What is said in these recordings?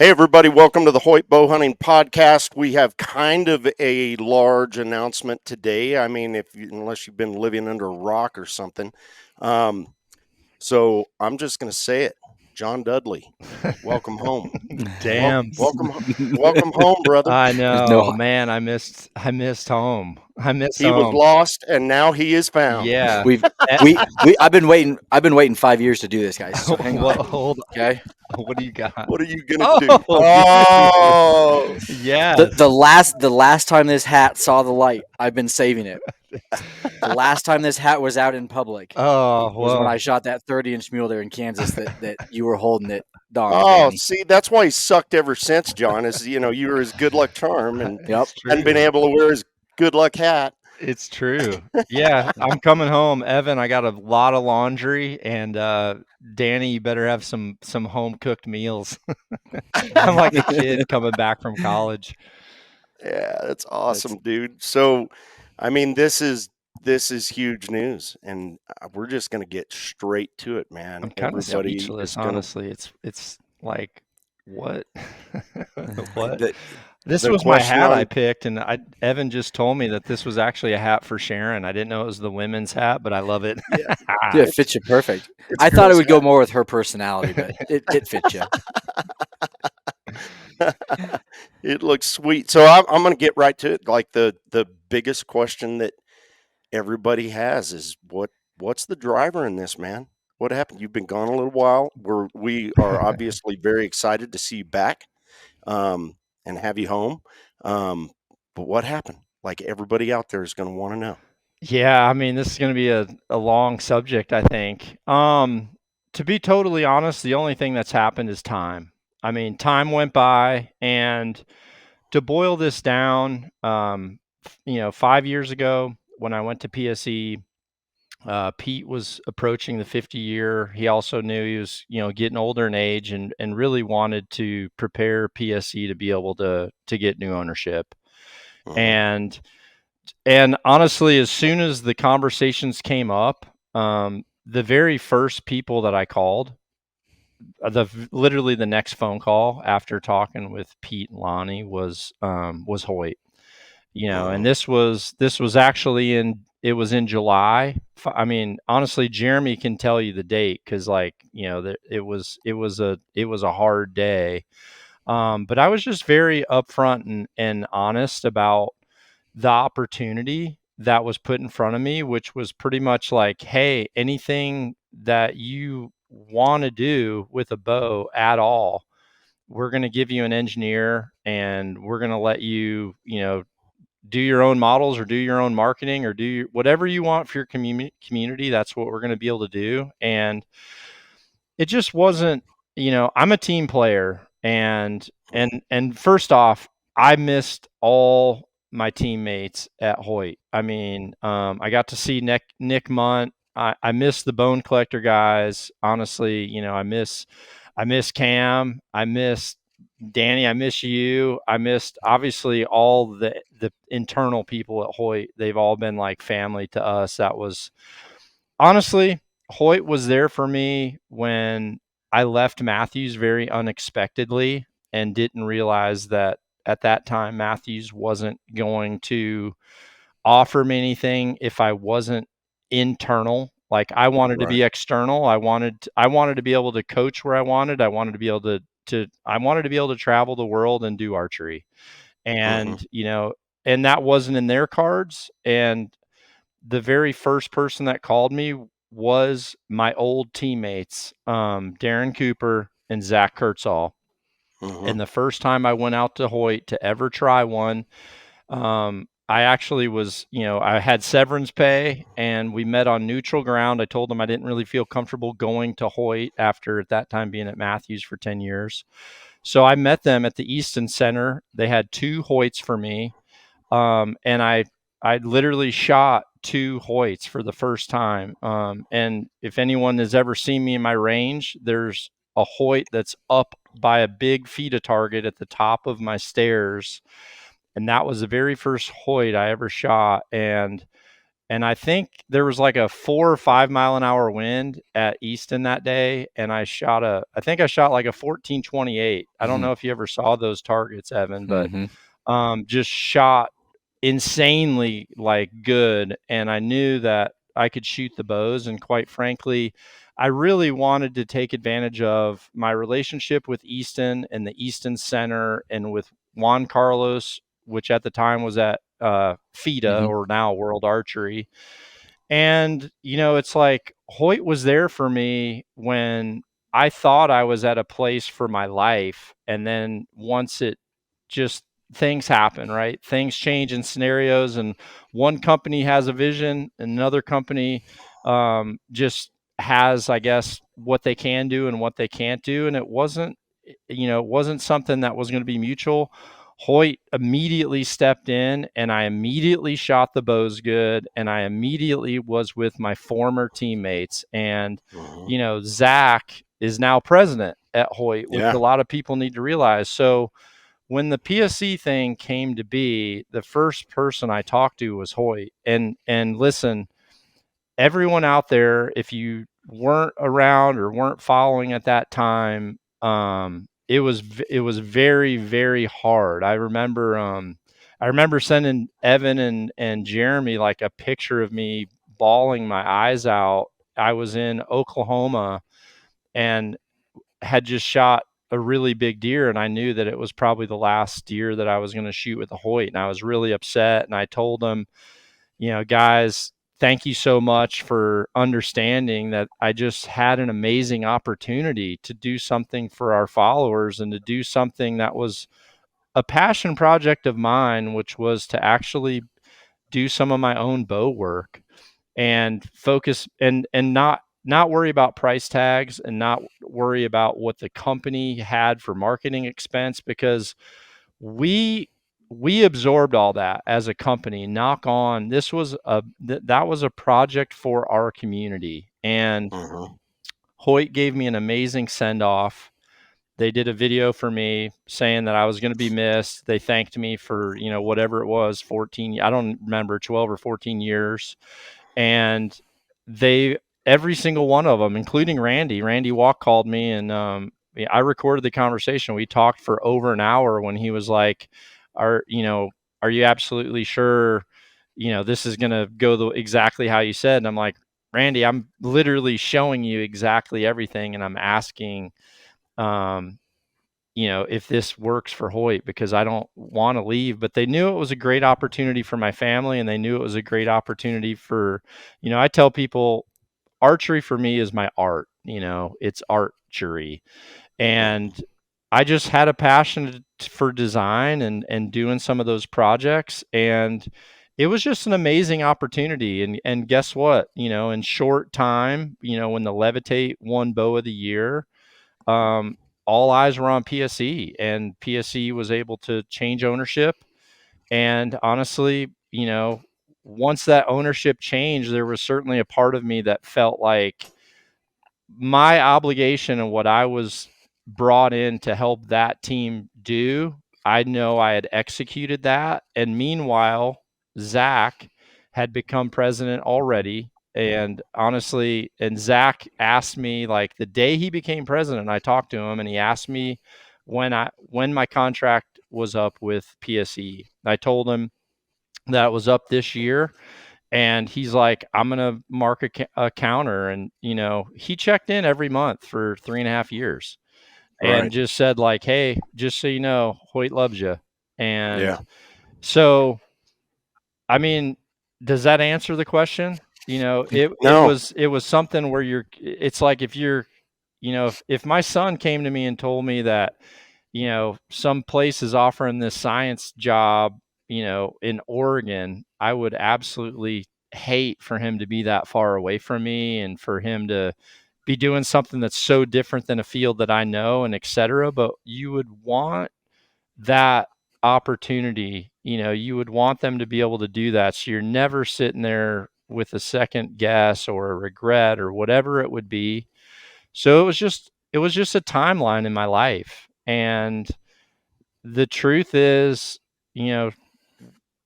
Hey, everybody, welcome to the Hoyt Bowhunting Podcast. We have kind of a large announcement today. I mean, unless you've been living under a rock or something. So I'm just going to say it. John Dudley, welcome home. Damn. Welcome home, brother. I There's know, no man. I missed home. I miss He was home. lost, and now he is found. Yeah. we've Eh, we I've been waiting 5 years to do this, guys. So hang well, on. hold Okay. on. What do you got? What are you going to do? Oh, Oh, yes. The last time this hat saw the light, I've been saving it. The last time this hat was out in public Oh, was when well. I shot that 30-inch mule there in Kansas that you were holding it down, oh, Danny. see, that's why he sucked ever since, John, is, you were his good luck charm and Yep. It's hadn't been true. able to wear his good luck hat. It's true. Yeah, I'm coming home, Evan. I got a lot of laundry, and Danny, you better have some home cooked meals. I'm like a kid coming back from college. Yeah, that's That's awesome, dude. So, I mean, this is huge news, and we're just gonna get straight to it, man. I'm kind of Everybody is speechless, gonna. honestly. It's like, what? What? the This The was my question hat I on. picked, and Evan just told me that this was actually a hat for Sharon. I didn't know it was the women's hat, but I love it. Yeah, yeah, it it's fits you perfect. it's I thought it Chris would go more with her personality, but it fits you. hat. It looks sweet. So I'm gonna get right to it. Like the biggest question that everybody has is what's the driver in this, man? What happened? You've been gone a little while. We are obviously very excited to see you back, and have you home. Um, but what happened? Like everybody out there is going to want to know. Yeah, I mean, this is going to be a long subject, I think. To be totally honest, the only thing that's happened is time. I mean, time went by, and to boil this down, 5 years ago when I went to PSE, Pete was approaching the 50 year. He also knew he was, getting older in age, and really wanted to prepare PSE to be able to get new ownership. Hmm. And honestly, as soon as the conversations came up, the very first people that I called, literally the next phone call after talking with Pete and Lonnie was Hoyt. And Hmm. this was actually in July. I mean, honestly, Jeremy can tell you the date because, like, it was a hard day. But I was just very upfront and honest about the opportunity that was put in front of me, which was pretty much like, hey, anything that you want to do with a bow at all, we're going to give you an engineer, and we're going to let you, do your own models or do your own marketing or whatever you want for your community. That's what we're going to be able to do. And it just wasn't, I'm a team player, and first off, I missed all my teammates at Hoyt. I mean, I got to see Nick Munt. I miss the bone collector guys. Honestly, I miss Cam. I miss Danny. I miss you. I missed obviously all the internal people at Hoyt. They've all been like family to us. That was honestly, Hoyt was there for me when I left Matthews very unexpectedly and didn't realize that at that time Matthews wasn't going to offer me anything if I wasn't internal. Like, I wanted to Right. be external. I wanted to be able to coach where I wanted. I wanted to be able to travel the world and do archery. Hmm. And that wasn't in their cards. And the very first person that called me was my old teammates, Darren Cooper and Zach Kurtzall. Hmm. And the first time I went out to Hoyt to ever try one, I actually was, I had severance pay, and we met on neutral ground. I told them I didn't really feel comfortable going to Hoyt after at that time being at Matthews for 10 years. So I met them at the Easton Center. They had two Hoyts for me. And I literally shot two Hoyts for the first time. And if anyone has ever seen me in my range, there's a Hoyt that's up by a big feeder target at the top of my stairs, and that was the very first Hoyt I ever shot. And And I think there was like a 4 or 5 mile an hour wind at Easton that day, and I think I shot like a 1428. I don't Mhm. know if you ever saw those targets, Evan, but Mhm. just shot insanely like good, and I knew that I could shoot the bows. And quite frankly, I really wanted to take advantage of my relationship with Easton and the Easton Center and with Juan Carlos, which at the time was at FIDA, Mhm. or now World Archery. And, it's like Hoyt was there for me when I thought I was at a place for my life. And then once it just things happen, right? Things change in scenarios, and one company has a vision, and another company just has, I guess, what they can do and what they can't do. And it wasn't something that was going to be mutual. Hoyt immediately stepped in, and I immediately shot the bows good, and I immediately was with my former teammates. And, Mhm. Zach is now president at Hoyt, which Yeah. a lot of people need to realize. So when the PSC thing came to be, the first person I talked to was Hoyt. And listen, everyone out there, if you weren't around or weren't following at that time, it was very, very hard. I remember sending Evan and Jeremy like a picture of me bawling my eyes out. I was in Oklahoma and had just shot a really big deer, and I knew that it was probably the last deer that I was going to shoot with a Hoyt, and I was really upset. And I told them, guys, thank you so much for understanding that I just had an amazing opportunity to do something for our followers and to do something that was a passion project of mine, which was to actually do some of my own bow work and focus and not worry about price tags and not worry about what the company had for marketing expense, because we we absorbed all that as a company. Knock on, this was that was a project for our community. And Mhm. Hoyt gave me an amazing send off. They did a video for me saying that I was going to be missed. They thanked me for, whatever it was, 14, I don't remember, 12 or 14 years. And they, every single one of them, including Randy Walk, called me, and yeah, I recorded the conversation. We talked for over an hour when he was like, "Are are you absolutely sure? This is gonna go exactly how you said?" And I'm like, "Randy, I'm literally showing you exactly everything, and I'm asking, um, if this works for Hoyt, because I don't want to leave." But they knew it was a great opportunity for my family, and they knew it was a great opportunity for, I tell people, archery for me is my art. It's archery. And I just had a passion for design and doing some of those projects. And it was just an amazing opportunity. And guess what? In short time, when the Levitate won Bow of the Year, um, all eyes were on PSE, and PSE was able to change ownership. And honestly, once that ownership changed, there was certainly a part of me that felt like my obligation and what I was brought in to help that team do, I know I had executed that. And meanwhile, Zach had become president already. And honestly, and Zach asked me, like, the day he became president, I talked to him and he asked me when my contract was up with PSE. I told him that it was up this year, and he's like, "I'm gonna mark a counter." And he checked in every month for 3.5 years and Right. just said, like, "Hey, just so you know, Hoyt loves you." Yeah. And so, I mean, does that answer the question? It No. was something where it's like, if you're, if my son came to me and told me that, some place is offering this science job, in Oregon, I would absolutely hate for him to be that far away from me, and for him to be doing something that's so different than a field that I know, and et cetera. But you would want that opportunity, you would want them to be able to do that. So you're never sitting there with a second guess or a regret or whatever it would be. So it was just a timeline in my life. And the truth is, you know,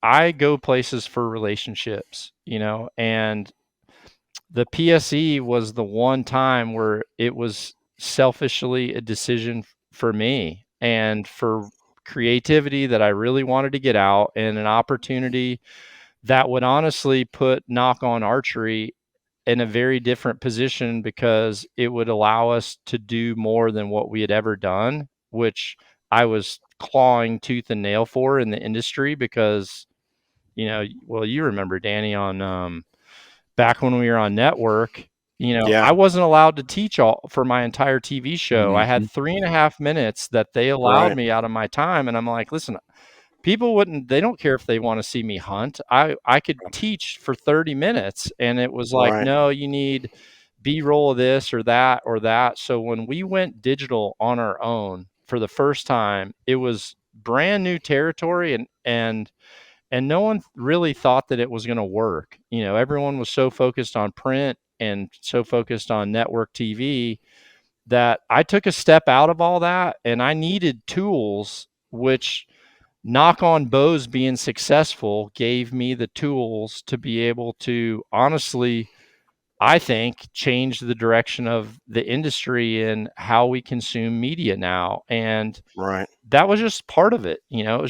I go places for relationships, you know, and the PSE was the one time where it was selfishly a decision for me and for creativity that I really wanted to get out, and an opportunity that would honestly put Knock On Archery in a very different position, because it would allow us to do more than what we had ever done, which I was clawing tooth and nail for in the industry. Because, you know, well, you remember, Danny, on back when we were on network, you know, Yeah. I wasn't allowed to teach all for my entire TV show. I had Mhm. 3.5 minutes that they allowed Right. me out of my time. And I'm like, listen, people wouldn't, they don't care if they want to see me hunt. I could teach for 30 minutes. And it was like, Right. no, you need B-roll of this or that or that. So when we went digital on our own for the first time, it was brand new territory, and no one really thought that it was going to work. You know, everyone was so focused on print and so focused on network TV that I took a step out of all that, and I needed tools, which Knock On Bows being successful gave me the tools to be able to honestly, I think, change the direction of the industry and how we consume media now. And Right. that was just part of it. You know,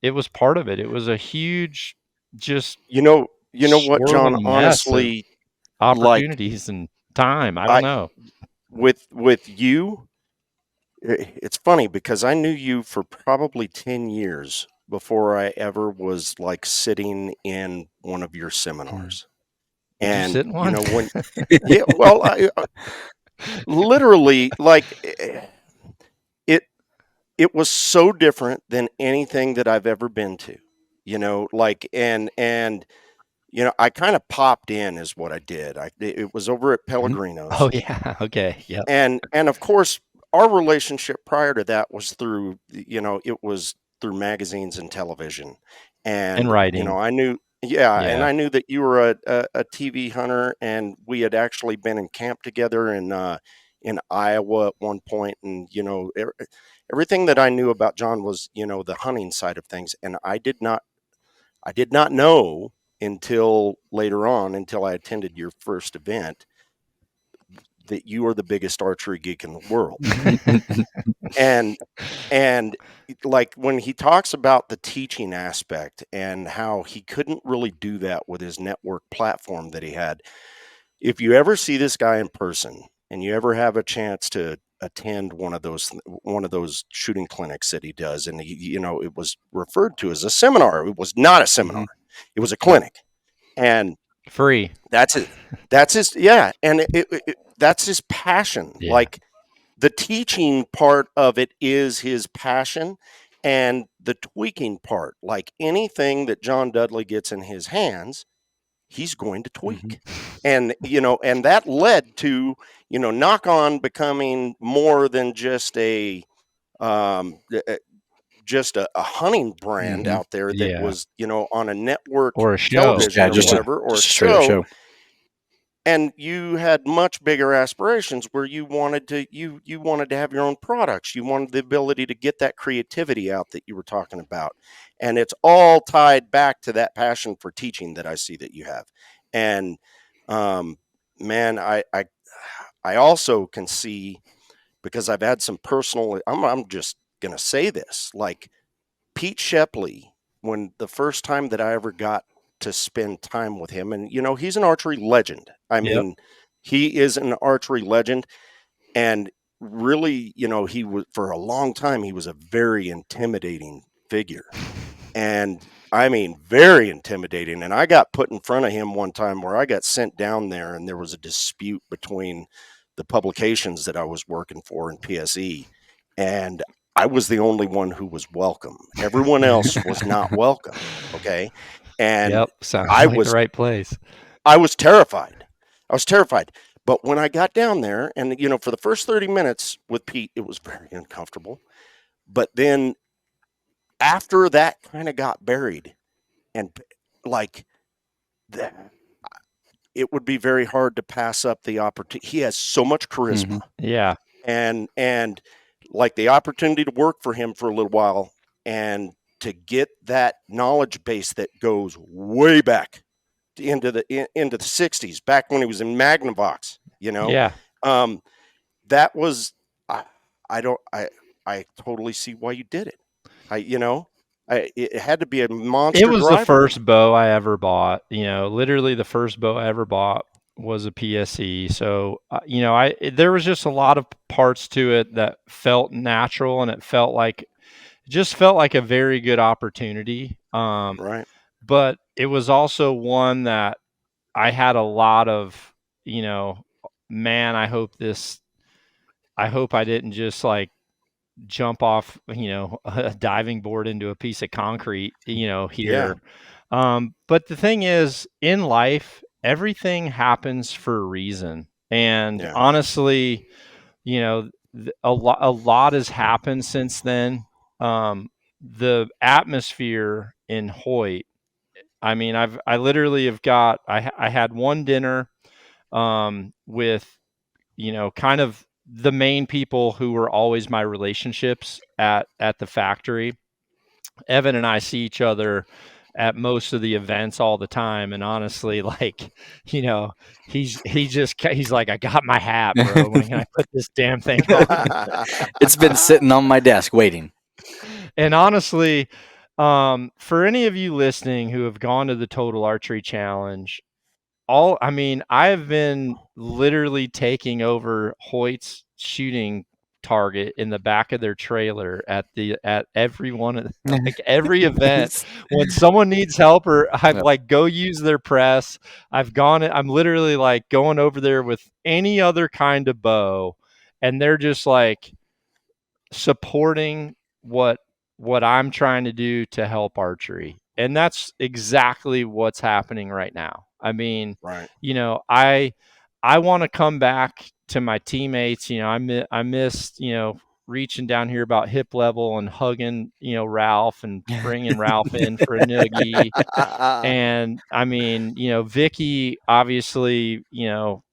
it was part of it. It was a huge, just You know what, John? swirling mess of Honestly, like opportunities and time. I don't I know. with you, it's funny because I knew you for probably 10 years before I ever was like sitting in one of your Hmm. seminars. Did you And sit in one? when yeah, well, literally like it it was so different than anything that I've ever been to. Like and I kind of popped in is what I did. It was over at Mhm. Oh Pellegrino's. yeah. Okay. Yep. And of course, our relationship prior to that was through, it was through magazines and television. And And, writing. I knew, yeah, and Yeah. I knew that you were a TV hunter, and we had actually been in camp together in Iowa at one point. And, everything that I knew about John was, the hunting side of things. And I did not know until later on, until I attended your first event, that you are the biggest archery geek in the world. And and like when he talks about the teaching aspect and how he couldn't really do that with his network platform that he had. If you ever see this guy in person and you ever have a chance to attend one of those shooting clinics that he does, and it was referred to as a seminar. It was not a seminar. Mhm. It was a clinic. And Free. that's it. That's his, yeah, and that's his passion. Yeah. Like the teaching part of it is his passion, and the tweaking part, like anything that John Dudley gets in his hands, he's going to Mhm. tweak. And and that led to, Knock On becoming more than um uh, just a hunting brand Mhm. out there that Yeah. was, on a network Or a show. Just television yeah, or Yeah. whatever, or a just a straight up show. show. And you had much bigger aspirations where you wanted to have your own products. You wanted the ability to get that creativity out that you were talking about. And it's all tied back to that passion for teaching that I see that you have. And um man, I also can see, because I've had some personal, I'm just going to say this, like Pete Shepley, when the first time that I ever got to spend time with him, and he's an archery legend. I Yep. mean, he is an archery legend, and really, he was, for a long time, he was a very intimidating figure. And I mean, very intimidating. And I got put in front of him one time where I got sent down there, and there was a dispute between the publications that I was working for in PSE. And I was the only one who was welcome. Everyone else was not welcome. Okay. And Yep. Sounds I like the was, right place. I was terrified. I was terrified. But when I got down there, and, for the first 30 minutes with Pete, it was very uncomfortable. But then after that kind of got buried, and like that, it would be very hard to pass up the opportunity. He has so much charisma, Mhm. and like the opportunity to work for him for a little while, and to get that knowledge base that goes way back into the 60s, back when he was in Magnavox, Yeah. that was, I, I don't, I totally see why you did it. It had to be a It monster was the driver. first bow I ever bought. Literally the first bow I ever bought was a PSE. So, there was just a lot of parts to it that felt natural, and it just felt like a very good opportunity. Right. But it was also one that I had a lot of, man, I hope I didn't just like jump off, a diving board into a piece of concrete, Yeah. here. But the thing is, in life, everything happens for a reason. And Yeah. honestly, a lot has happened since then. The atmosphere in Hoyt. I mean, I literally have got. I had one dinner with, kind of the main people who were always my relationships at the factory. Evan and I see each other at most of the events all the time, and honestly, like, he's like, I got my hat, bro. When can I put this damn thing on? It's been sitting on my desk waiting. And honestly, for any of you listening who have gone to the Total Archery Challenge, I mean, I've been literally taking over Hoyt's shooting target in the back of their trailer at every one of like every event. When someone needs help, or I've Yep. like go use their press, I'm literally like going over there with any other kind of bow, and they're just like supporting what I'm trying to do to help archery. And that's exactly what's happening right now. I mean, Right. I want to come back to my teammates. I missed, reaching down here about hip level and hugging, Ralph, and bringing Ralph in for a noogie. And I mean, Vicky, obviously,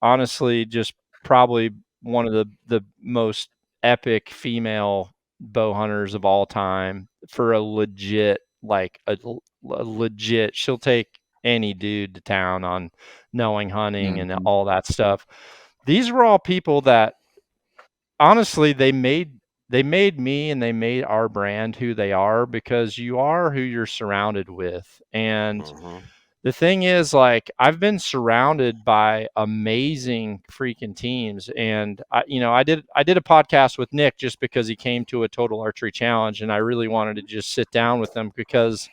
honestly, just probably one of the most epic female bow hunters of all time, for a legit, like a legit, she'll take any dude to town on knowing hunting and Mhm. all that stuff. These were all people that honestly, they made me, and they made our brand who they are, because you are who you're surrounded with. And Mhm. the thing is, like, I've been surrounded by amazing freaking teams. And I did a podcast with Nick just because he came to a Total Archery Challenge, and I really wanted to just sit down with him, because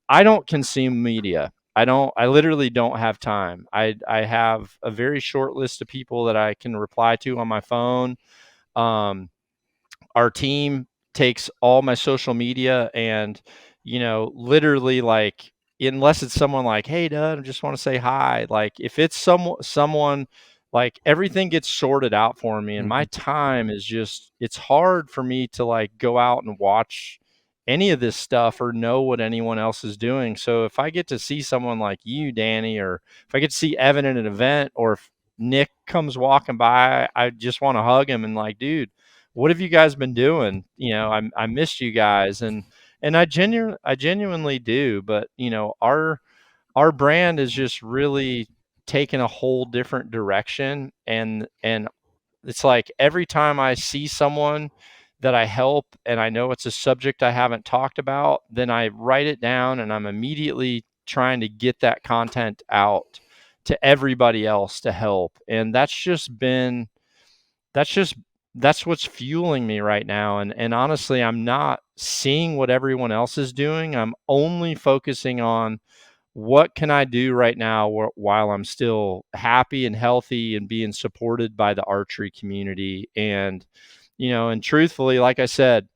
I don't consume media. I literally don't have time. I have a very short list of people that I can reply to on my phone. Um, our team takes all my social media, and literally, like, unless it's someone like, hey Dud, I just want to say hi, like, if it's someone, like, everything gets sorted out for me, and my Mhm. time is just, it's hard for me to like go out and watch any of this stuff or know what anyone else is doing. So if I get to see someone like you, Danny, or if I get to see Evan at an event, or if Nick comes walking by, I just want to hug him and like, dude, what have you guys been doing? I missed you guys. And I genuinely do. But our brand is just really taking a whole different direction. And it's like every time I see someone that I help, and I know it's a subject I haven't talked about, then I write it down, and I'm immediately trying to get that content out to everybody else to help. And that's just that's what's fueling me right now. And honestly, I'm not seeing what everyone else is doing. I'm only focusing on what can I do right now while I'm still happy and healthy and being supported by the archery community. And truthfully, like I said,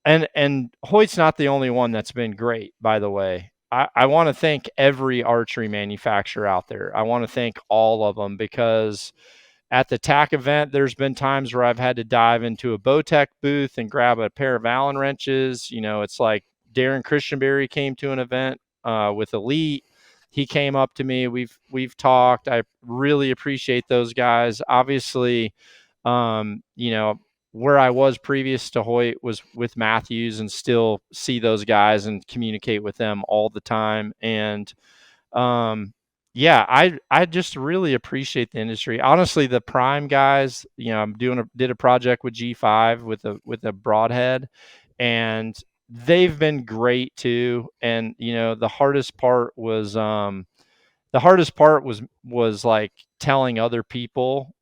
and Hoyt's not the only one that's been great, by the way. I want to thank every archery manufacturer out there. I want to thank all of them, because at the TAC event, there's been times where I've had to dive into a Bowtech booth and grab a pair of Allen wrenches. It's like Darren Christianberry came to an event with Elite. He came up to me. We've talked. I really appreciate those guys. Obviously, um, you know, where I was previous to Hoyt was with Matthews, and still see those guys and communicate with them all the time. And yeah, I just really appreciate the industry. Honestly, the prime guys, I'm did a project with G5 with a broadhead, and they've been great too. And the hardest part was like telling other people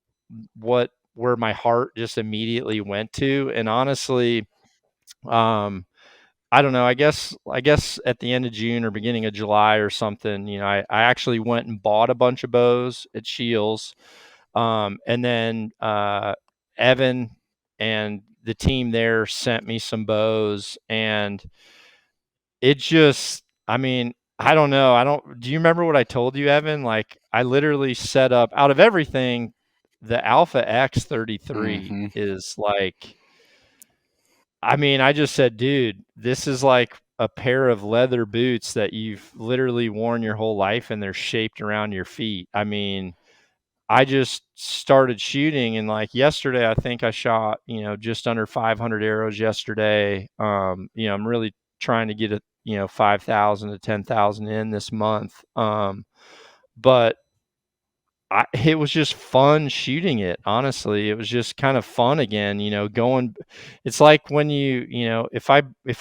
where my heart just immediately went to. And honestly, I don't know. I guess at the end of June or beginning of July or something, I actually went and bought a bunch of bows at Shields. And then Evan and the team there sent me some bows, and it just, I mean, I don't know. Do you remember what I told you, Evan? Like, I literally set up, out of everything, the Alpha X33 is like, I mean, I just said, dude, this is like a pair of leather boots that you've literally worn your whole life, and they're shaped around your feet. I mean, I just started shooting, and like yesterday, I think I shot, just under 500 arrows yesterday. I'm really trying to get 5,000 to 10,000 in this month. But it was just fun shooting it. Honestly, it was just kind of fun again, going. It's like when if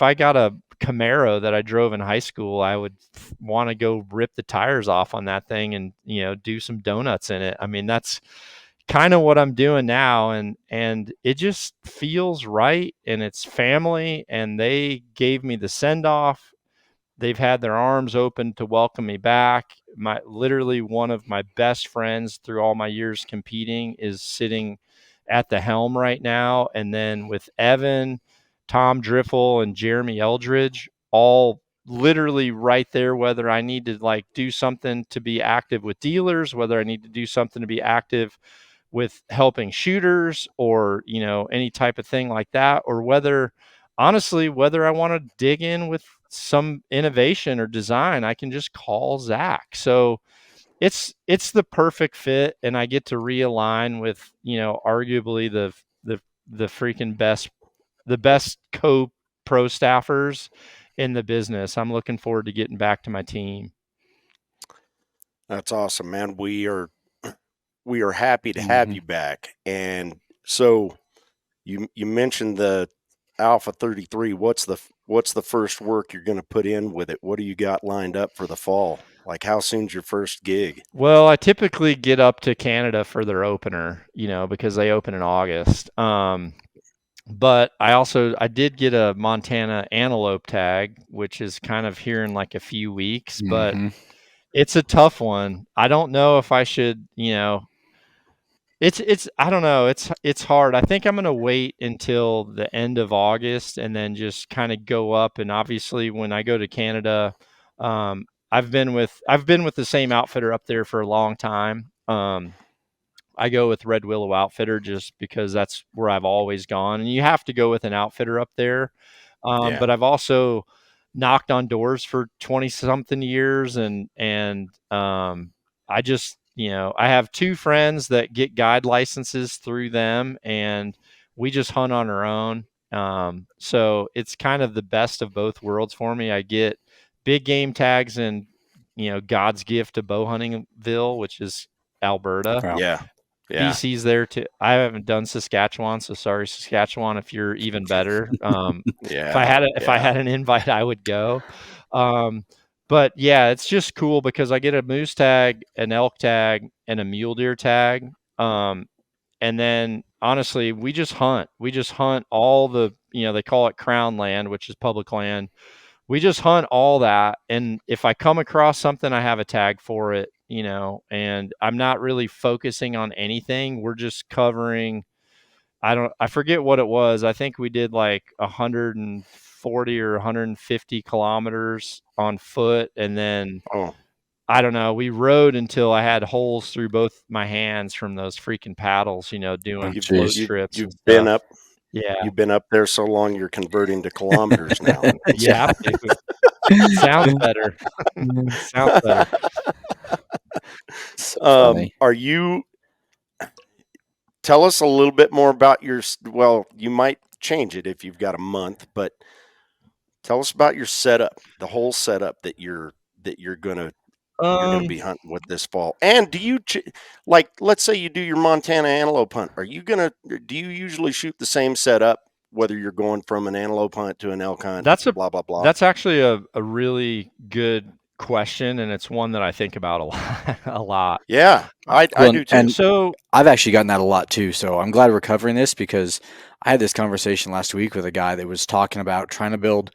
I got a Camaro that I drove in high school, I would want to go rip the tires off on that thing and, do some donuts in it. I mean, that's kind of what I'm doing now. And it just feels right, and it's family, and they gave me the send off. They've had their arms open to welcome me back. Literally one of my best friends through all my years competing is sitting at the helm right now. And then with Evan, Tom Driffel, and Jeremy Eldridge, all literally right there, whether I need to like do something to be active with dealers, whether I need to do something to be active with helping shooters, or, any type of thing like that, or whether I want to dig in with some innovation or design, I can just call Zach. So it's the perfect fit, and I get to realign with, arguably the freaking the best pro staffers in the business. I'm looking forward to getting back to my team. That's awesome, man. We are happy to have you back. And so you mentioned the Alpha 33. What's the first work you're going to put in with it? What do you got lined up for the fall? Like, how soon's your first gig? Well, I typically get up to Canada for their opener, because they open in August. But I did get a Montana antelope tag, which is kind of here in like a few weeks, but it's a tough one. I don't know if I should, it's I don't know. It's hard. I think I'm going to wait until the end of August, and then just kind of go up. And obviously when I go to Canada, I've been with the same outfitter up there for a long time. I go with Red Willow Outfitter just because that's where I've always gone. And you have to go with an outfitter up there. Yeah. But I've also knocked on doors for 20 something years. And I just, I have two friends that get guide licenses through them, and we just hunt on our own. So it's kind of the best of both worlds for me. I get big game tags in, God's gift to Bowhuntingville, which is Alberta. Wow. Yeah. BC's there too. I haven't done Saskatchewan, so sorry, Saskatchewan, if you're even better. If I had an invite, I would go. But yeah, it's just cool because I get a moose tag, an elk tag, and a mule deer tag. And then honestly, we just hunt. We just hunt all the, they call it crown land, which is public land. We just hunt all that. And if I come across something, I have a tag for it, and I'm not really focusing on anything. We're just covering, I forget what it was. I think we did like 140 or 150 kilometers on foot. And then, I don't know, we rode until I had holes through both my hands from those freaking paddles, doing float trips. You've been up. Yeah. You've been up there so long, you're converting to kilometers now. You have to. Sounds better. Sounds better. So funny. Are you tell us a little bit more about well, you might change it if you've got a month, but tell us about your setup, the whole setup that you're gonna Um, be hunting with this fall. And do you like, let's say you do your Montana antelope hunt, do you usually shoot the same setup whether you're going from an antelope hunt to an elk hunt, that's a blah blah blah? that's actually a really good question, and it's one that I think about a lot. A lot. Yeah, I Well, do too. and So I've actually gotten that a lot too. So I'm glad we're covering this because I had this conversation last week with a guy that was talking about trying to build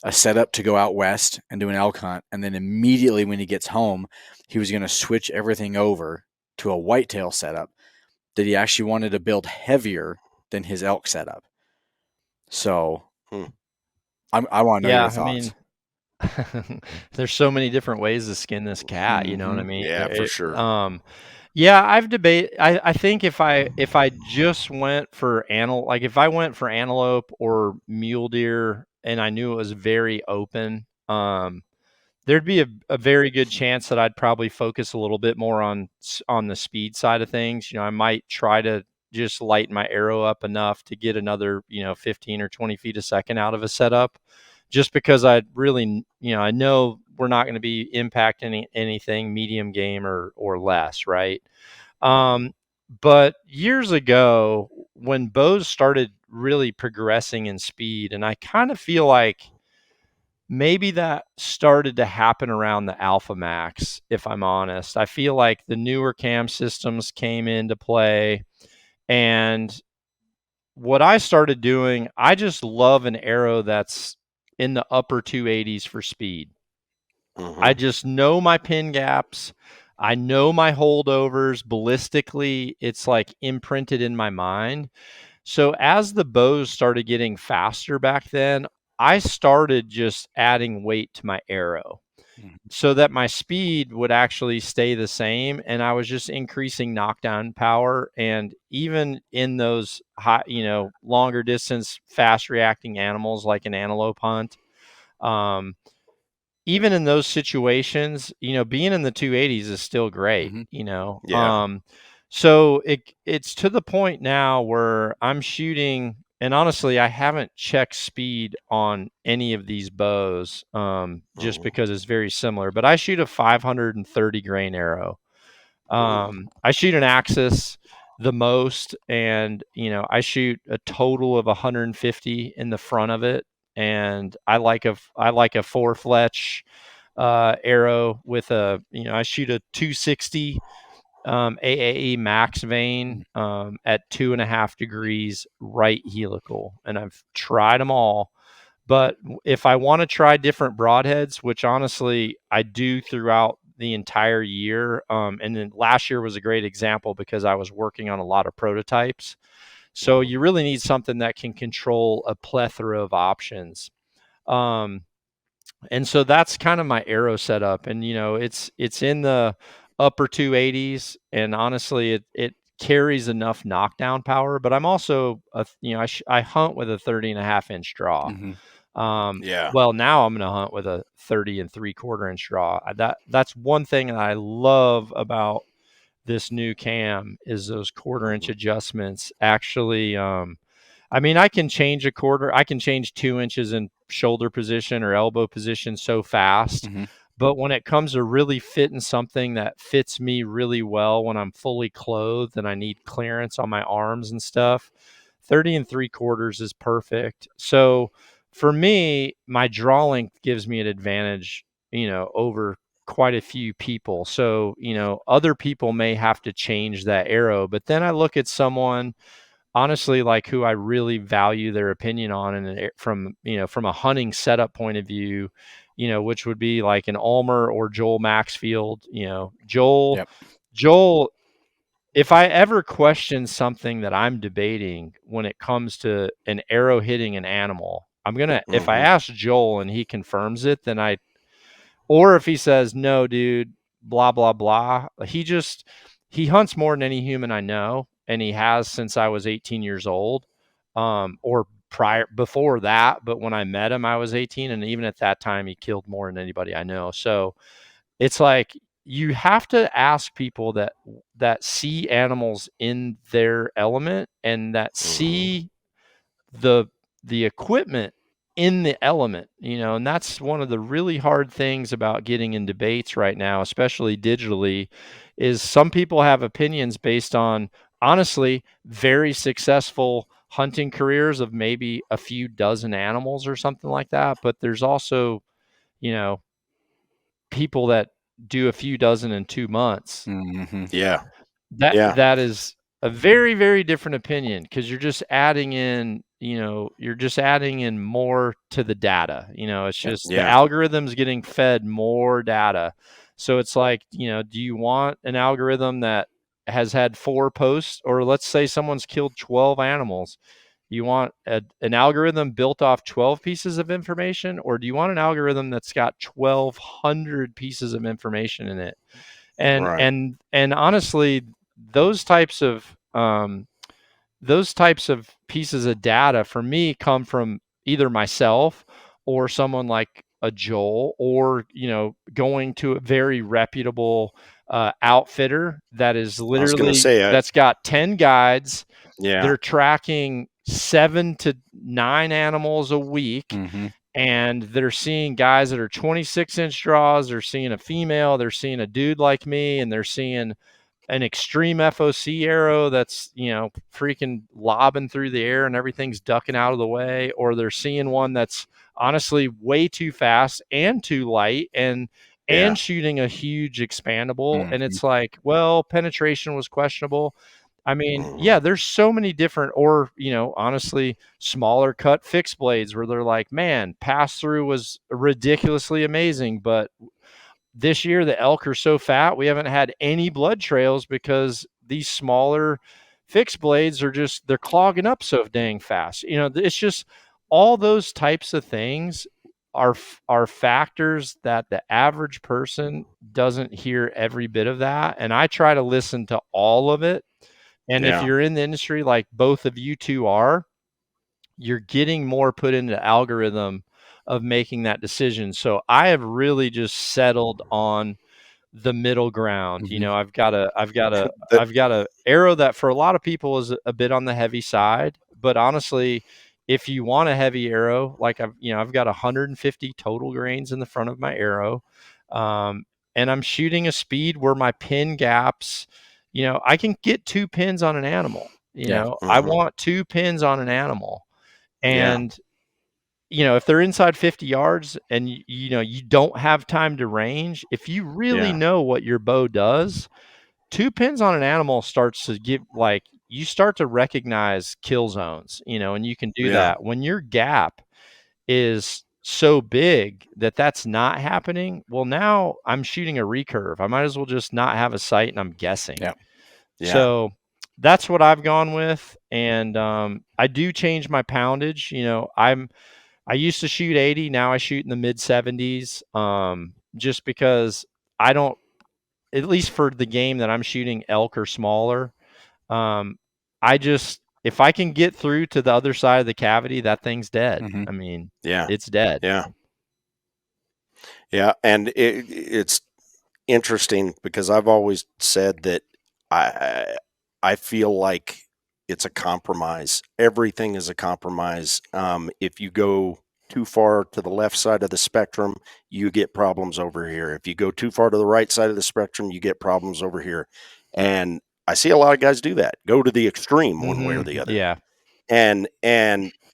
a setup to go out west and do an elk hunt. And then immediately when he gets home, he was going to switch everything over to a whitetail setup that he actually wanted to build heavier than his elk setup. So Hmm. I want to know yeah, your I mean, thoughts. there's so many different ways to skin this cat. You know what I Mm-hmm. mean? Yeah, for sure. Yeah, I think if I just went for like if I went for antelope or mule deer and I knew it was very open, there'd be a very good chance that I'd probably focus a little bit more on the speed side of things. You know, I might try to just lighten my arrow up enough to get another, 15 or 20 feet a second out of a setup, just because I really, I know we're not going to be impacting anything medium game or less, right? Mhm. Um, but years ago, when bows started really progressing in speed, and I kind of feel like maybe that started to happen around the Alpha Max, if I'm honest. I feel like the newer cam systems came into play. And what I started doing, I just love an arrow that's in the upper 280s for speed. I Mhm. just know my pin gaps. I know my holdovers ballistically. It's like imprinted in my mind. So as the bows started getting faster back then, I started just adding weight to my arrow Mhm. so that my speed would actually stay the same, and I was just increasing knockdown power. And even in those high, longer distance fast reacting animals like an antelope hunt, um, even in those situations, being in the 280s is still great, Mhm. Yeah. so it's to the point now where I'm shooting, and honestly, I haven't checked speed on any of these bows, just Mhm. because it's very similar, but I shoot a 530 grain arrow. Ooh. I shoot an axis the most, and I shoot a total of 150 in the front of it, and I like a four fletch arrow with I shoot a 260 AAE max Mhm. vein at 2.5 degrees right helical, and I've tried them all. But if I want to try different broadheads, which honestly I do throughout the entire year, and then last year was a great example because I was working on a lot of prototypes. So Mhm. you really need something that can control a plethora of options. Um, and so that's kind of my arrow setup, and it's in the upper 280s, and honestly it carries enough knockdown power. But I'm also I hunt with a 30.5 inch draw. Mhm. Yeah. Well, now I'm going to hunt with a 30 3/4 inch draw. That's one thing that I love about this new cam is those quarter inch Mhm. adjustments. Actually, I mean, I can change a quarter, I can change 2 inches in shoulder position or elbow position so fast. Mhm. But when it comes to really fitting something that fits me really well when I'm fully clothed and I need clearance on my arms and stuff, 30 3/4 is perfect. So for me, my draw length gives me an advantage, over quite a few people. So, other people may have to change that arrow, but then I look at someone honestly like who I really value their opinion on, and from a hunting setup point of view, which would be like an Ulmer or Joel Maxfield. Joel Yep. Joel if I ever question something that I'm debating when it comes to an arrow hitting an animal, if I Mhm. ask Joel and he confirms it, then or if he says, no, dude, blah, blah, blah, he hunts more than any human I know. And he has since I was 18 years old, or before that. But when I met him, I was 18. And even at that time, he killed more than anybody I know. So it's like, you have to ask people that see animals in their element and that see the equipment in the element, and that's one of the really hard things about getting in debates right now, especially digitally, is some people have opinions based on, honestly, very successful hunting careers of maybe a few dozen animals or something like that. But there's also, you know, people that do a few dozen in 2 months. Mm-hmm. Yeah. That is a very, very different opinion, because you're just adding in, more to the data. It's just the Yeah. algorithm's getting fed more data. So it's like, do you want an algorithm that has had 4 posts, or let's say someone's killed 12 animals? You want an algorithm built off 12 pieces of information, or do you want an algorithm that's got 1,200 pieces of information in it? And Right. and honestly, those types of pieces of data for me come from either myself or someone like a Joel, or going to a very reputable outfitter that is I was gonna literally, say, that's got 10 guides. yeah. They're tracking 7 to 9 animals a week, Mm-hmm. and they're seeing guys that are 26-inch draws. They're seeing a female. They're seeing a dude like me, and they're seeing an extreme FOC arrow that's, freaking lobbing through the air and everything's ducking out of the way, or they're seeing one that's honestly way too fast and too light, and Yeah. shooting a huge expandable. And Mm-hmm. it's like, well, penetration was questionable. I mean, Mhm. yeah, there's so many different, or, honestly, smaller cut fixed blades where they're like, man, pass through was ridiculously amazing, but this year the elk are so fat we haven't had any blood trails because these smaller fixed blades are just, they're clogging up so dang fast. It's just all those types of things are factors that the average person doesn't hear every bit of that, and I try to listen to all of it. And if Yeah. you're in the industry like both of you two are, you're getting more put into the algorithm of making that decision. So I have really just settled on the middle ground. Mm-hmm. That I've got a arrow that for a lot of people is a bit on the heavy side, but honestly, if you want a heavy arrow, like I've got 150 total grains in the front of my arrow. Um, and I'm shooting a speed where my pin gaps, I can get 2 pins on an animal. Yeah. I mhm. want 2 pins on an animal. Yeah. And if they're inside 50 yards and you don't have time to range, if you really Yeah. know what your bow does, 2 pins on an animal starts to give, like, you start to recognize kill zones, and you can do Yeah. that when your gap is so big that that's not happening. Well, now I'm shooting a recurve. I might as well just not have a sight and I'm guessing. Yeah. Yeah. So that's what I've gone with. And I do change my poundage. I used to shoot 80. Now I shoot in the mid 70s. Just because I don't, at least for the game that I'm shooting, elk or smaller. Um, I just, if I can get through to the other side of the cavity, that thing's dead. Mm-hmm. I mean, Yeah. it's dead. Yeah. Yeah. And it's interesting because I've always said that I I feel like it's a compromise. Everything is a compromise. If you go too far to the left side of the spectrum, you get problems over here. If you go too far to the right side of the spectrum, you get problems over here. And I see a lot of guys do that. Go to the extreme one way or the other. Yeah. And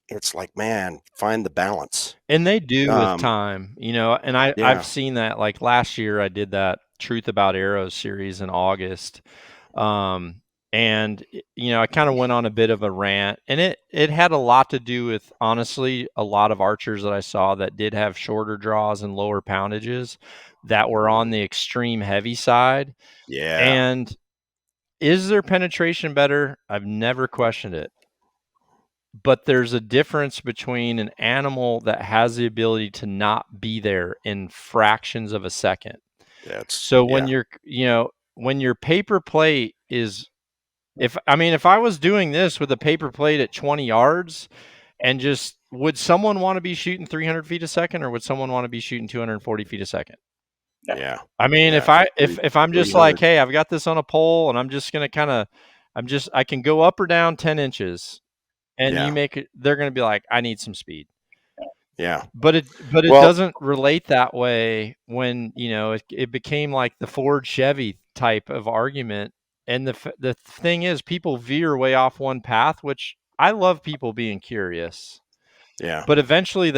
it's like, man, find the balance. And they do with Um, time, and I've yeah. seen that. Like last year I did that Truth About Arrows series in August. Um, and I kind of went on a bit of a rant, and it had a lot to do with, honestly, a lot of archers that I saw that did have shorter draws and lower poundages that were on the extreme heavy side. Yeah. And is their penetration better? I've never questioned it. But there's a difference between an animal that has the ability to not be there in fractions of a second. That's So when yeah. when your paper plate is, if I was doing this with a paper plate at 20 yards, and just, would someone want to be shooting 300 feet a second, or would someone want to be shooting 240 feet a second? Yeah. I mean, Yeah. if I'm just like, hey, I've got this on a pole and I'm just gonna I can go up or down 10 inches, and Yeah. you make it, they're gonna be like, I need some speed. Yeah. But it Well, doesn't relate that way when, it became like the Ford Chevy type of argument. And the thing is, people veer way off one path, which I love people being curious. yeah. But eventually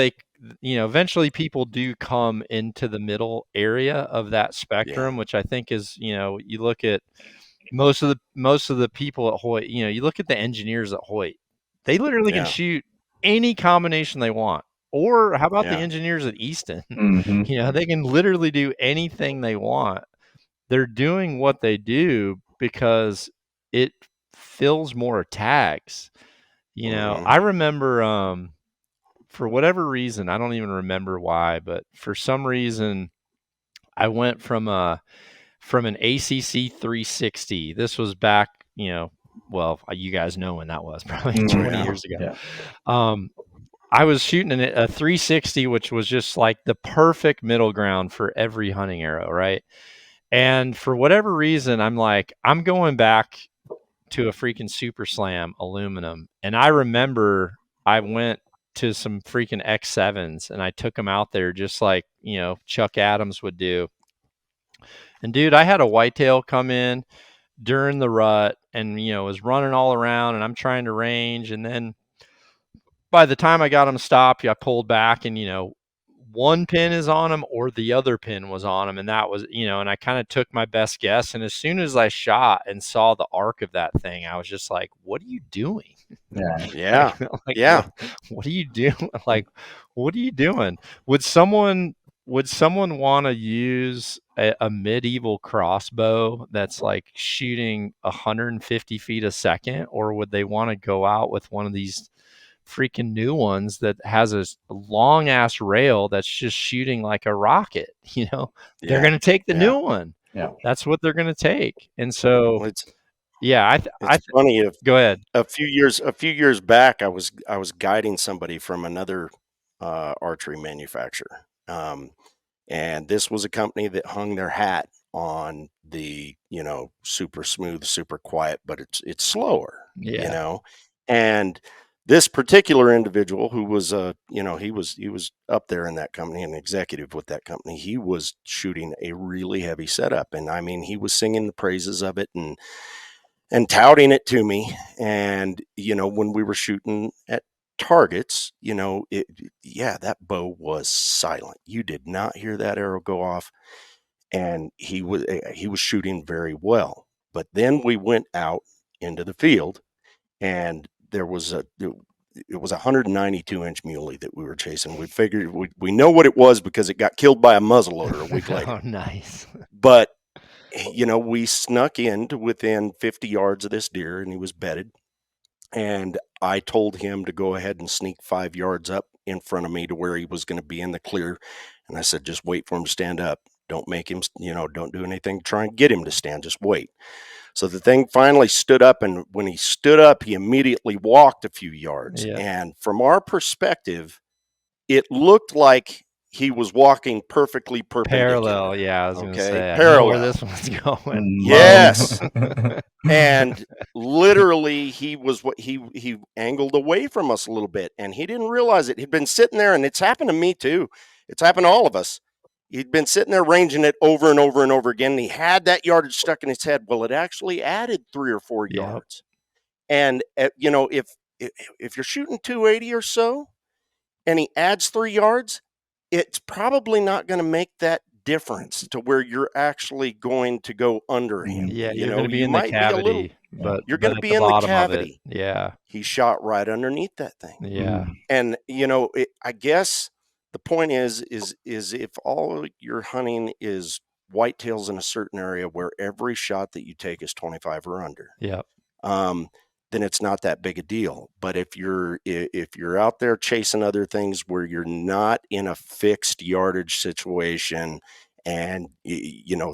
people do come into the middle area of that spectrum, which I think is, you look at most of the people at Hoyt, you look at the engineers at Hoyt, they literally can Yeah. shoot any combination they want. Or how about the Yeah. engineers at Easton? Mhm. They can literally do anything they want. They're doing what they do because it fills more tags. Mhm. I remember for whatever reason, I don't even remember why, but for some reason I went from an ACC 360. This was back, well, you guys know when that was, probably 20 Yeah. years ago. Yeah. I was shooting a 360, which was just like the perfect middle ground for every hunting arrow, right? And for whatever reason, I'm like, I'm going back to a freaking Super Slam aluminum. And I remember I went to some freaking X7s and I took them out there just like, Chuck Adams would do. And dude, I had a whitetail come in during the rut and, was running all around, and I'm trying to range. And then by the time I got him stopped, I pulled back and, one pin is on him or the other pin was on him. And that was, and I kind of took my best guess. And as soon as I shot and saw the arc of that thing, I was just like, what are you doing? Yeah. Yeah. Like, Yeah. what are you doing? Like, what are you doing? Would someone want to use a medieval crossbow that's like shooting 150 feet a second, or would they want to go out with one of these freaking new ones that has a long ass rail that's just shooting like a rocket? They're Yeah. going to take the Yeah. new one. Yeah. That's what they're going to take. And so, Well, yeah, it's funny. If go ahead. a few years back, I was guiding somebody from another archery manufacturer, and this was a company that hung their hat on the super smooth, super quiet, but it's slower, Yeah. and this particular individual who was he was up there in that company, an executive with that company. He was shooting a really heavy setup, and I mean, he was singing the praises of it and touting it to me. And when we were shooting at targets, that bow was silent. You did not hear that arrow go off, and he was shooting very well. But then we went out into the field, and there was it was a 192-inch muley that we were chasing. We figured we know what it was because it got killed by a muzzleloader a week later. Oh, nice. But we snuck in to within 50 yards of this deer, and he was bedded. And I told him to go ahead and sneak 5 yards up in front of me to where he was going to be in the clear. And I said, just wait for him to stand up. Don't make him, don't do anything to try and get him to stand. Just wait. So the thing finally stood up. And when he stood up, he immediately walked a few yards. Yeah. And from our perspective, it looked like he was walking perfectly perpendicular. Parallel, yeah, I was going to say. Parallel. I know where this one's going. Yes. And literally he angled away from us a little bit, and he didn't realize it. He'd been sitting there, and it's happened to me too. It's happened to all of us. He'd been sitting there ranging it over and over and over again. And he had that yardage stuck in his head. Well, it actually added 3 or 4 yards. And if you're shooting 280 or so, and he adds 3 yards, it's probably not going to make that difference to where you're actually going to go under him. Yeah, you're going to be in the cavity, but you're going to at be the in the bottom of cavity. it. Yeah. He shot right underneath that thing. Yeah. And I guess the point is if all your hunting is whitetails in a certain area where every shot that you take is 25 or under. Yeah. Then it's not that big a deal. But if you're out there chasing other things where you're not in a fixed yardage situation, and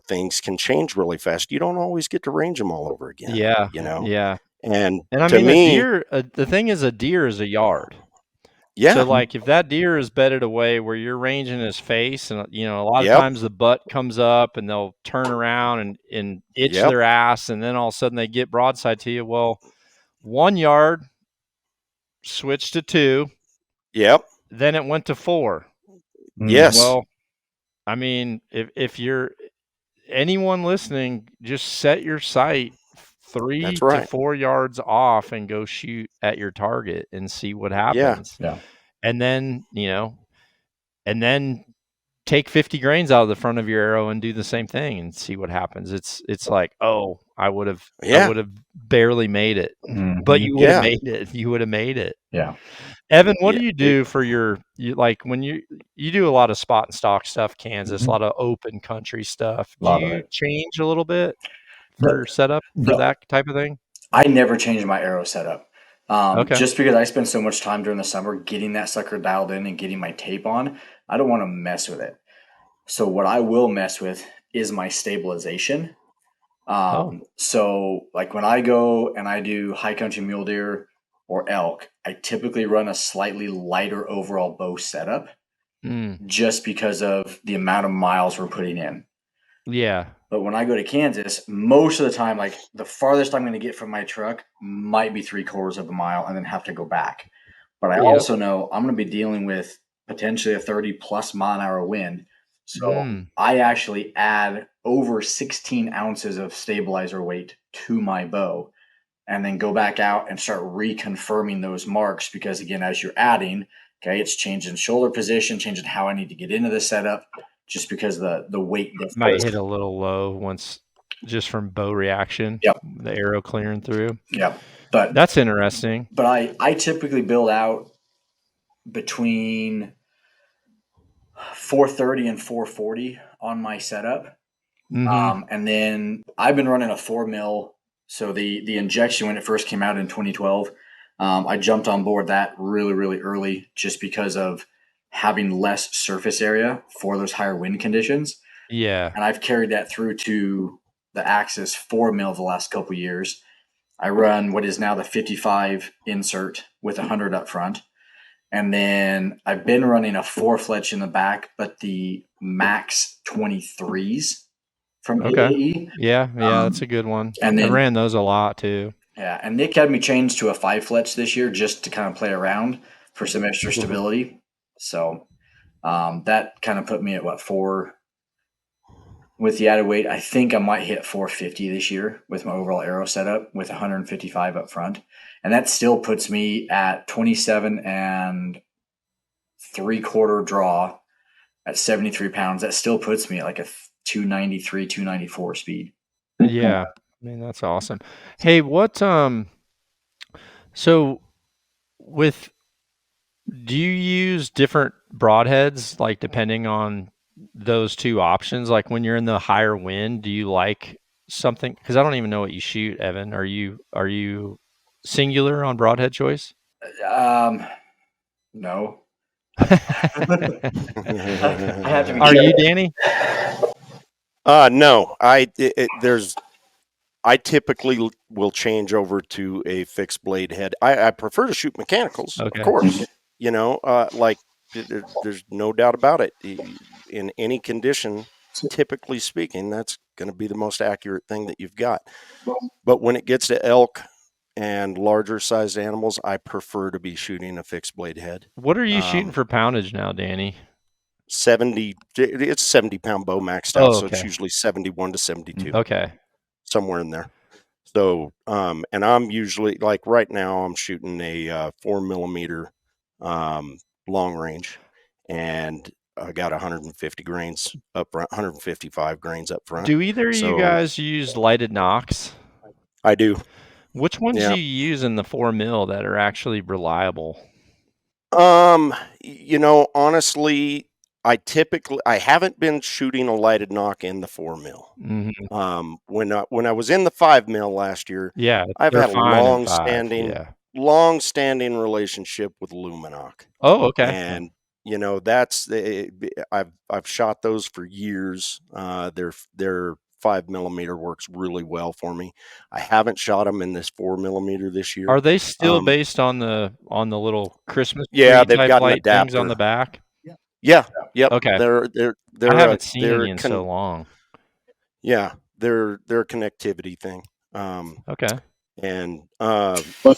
things can change really fast, you don't always get to range them all over again. Yeah. Yeah. Yeah. And I to mean, me, the thing is, a deer is a yard. Yeah. So, like, if that deer is bedded away where you're ranging his face, and a lot of Yep. times the butt comes up, and they'll turn around and itch Yep. their ass, and then all of a sudden they get broadside to you. Well, 1 yard switched to 2, Yep. then it went to 4. Yes. Well, I mean, if you're anyone listening, just set your sight That's 3 to right. 4 yards off and go shoot at your target and see what Yeah. happens. Yeah. And then, and then take 50 grains out of the front of your arrow and do the same thing and see what happens. It's like, oh, I would have Yeah. barely made it, but you would have Yeah. made it. You would have made it. Yeah. Evan, what Yeah. do you do for like when you do a lot of spot and stock stuff, Kansas, a lot of open country stuff. Do Lot of you it. change a little bit The- for setup for the- that type of thing? I never changed my arrow setup. Okay. Just because I spend so much time during the summer getting that sucker dialed in and getting my tape on, I don't want to mess with it. So what I will mess with is my stabilization. So like when I go and I do high country mule deer or elk, I typically run a slightly lighter overall bow setup just because of the amount of miles we're putting in. Yeah. But when I go to Kansas, most of the time, like the farthest I'm going to get from my truck might be 3/4 of a mile and then have to go back. But I also know I'm going to be dealing with potentially a 30+ mile-an-hour wind. So I actually add over 16 ounces of stabilizer weight to my bow and then go back out and start reconfirming those marks because, again, as you're adding, okay, it's changing shoulder position, changing how I need to get into the setup just because the weight difference. Might hit a little low once just from bow reaction. Yep. The arrow clearing through. Yeah. But that's interesting. But I typically build out between 430 and 440 on my setup. And then I've been running a 4 mil. So the injection, when it first came out in 2012, I jumped on board that really, really early just because of having less surface area for those higher wind conditions. Yeah. And I've carried that through to the Axis 4 mil the last couple of years. I run what is now the 55 insert with 100 up front. And then I've been running a 4 fletch in the back, but the Max 23s from AAE. Yeah, that's a good one. And then I ran those a lot too. Yeah, and Nick had me change to a 5 fletch this year just to kind of play around for some extra stability. So that kind of put me at 4 with the added weight. I think I might hit 450 this year with my overall arrow setup with 155 up front. And that still puts me at 27 and 3/4 draw at 73 pounds. That still puts me at like a 293, 294 speed. Yeah. I mean, that's awesome. Hey, so do you use different broadheads, like depending on those two options? Like when you're in the higher wind, do you like something? Because I don't even know what you shoot, Evan. Are you singular on broadhead choice? No. I have to be Are you, Danny? No. I typically will change over to a fixed blade head. I prefer to shoot mechanicals, of course. There's no doubt about it. In any condition, typically speaking, that's going to be the most accurate thing that you've got. But when it gets to elk and larger sized animals, I prefer to be shooting a fixed blade head. What are you shooting for poundage now, Danny? 70. It's 70-pound bow maxed out, so it's usually 71 to 72. Okay. Somewhere in there. So, and I'm usually, like right now, I'm shooting a 4mm long range, and I got 150 grains up front, 155 grains up front. Do either of you guys use lighted nocks? I do. Which ones do you use in the 4 mil that are actually reliable? Honestly, I haven't been shooting a lighted nock in the 4 mil. When I was in the 5 mil last year, I've had a long-standing relationship with Luminoc. Oh, okay. And that's I've shot those for years. They're 5mm works really well for me. I haven't shot them in this 4mm this year. Are they still based on the little Christmas Yeah, tree they've type got an light things on the adapter. back? Yeah, yep. Okay. I haven't seen any in so long. Yeah, they're a connectivity thing. Okay. And but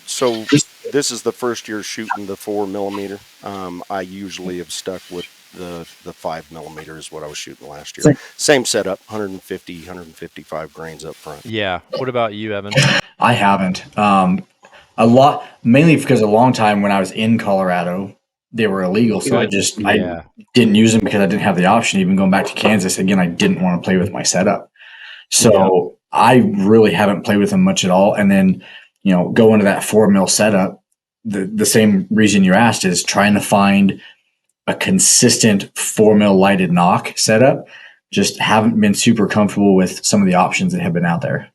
so this is the first year shooting the 4mm. I usually have stuck with the 5mm is what I was shooting last year. Same setup, 150, 155 grains up front. Yeah. What about you, Evan? I haven't. A lot, mainly because a long time when I was in Colorado, they were illegal. So I didn't use them because I didn't have the option. Even going back to Kansas again, I didn't want to play with my setup. So I really haven't played with them much at all. And then, go into that 4mm setup. The same reason you asked is trying to find a consistent 4mm lighted knock setup. Just haven't been super comfortable with some of the options that have been out there.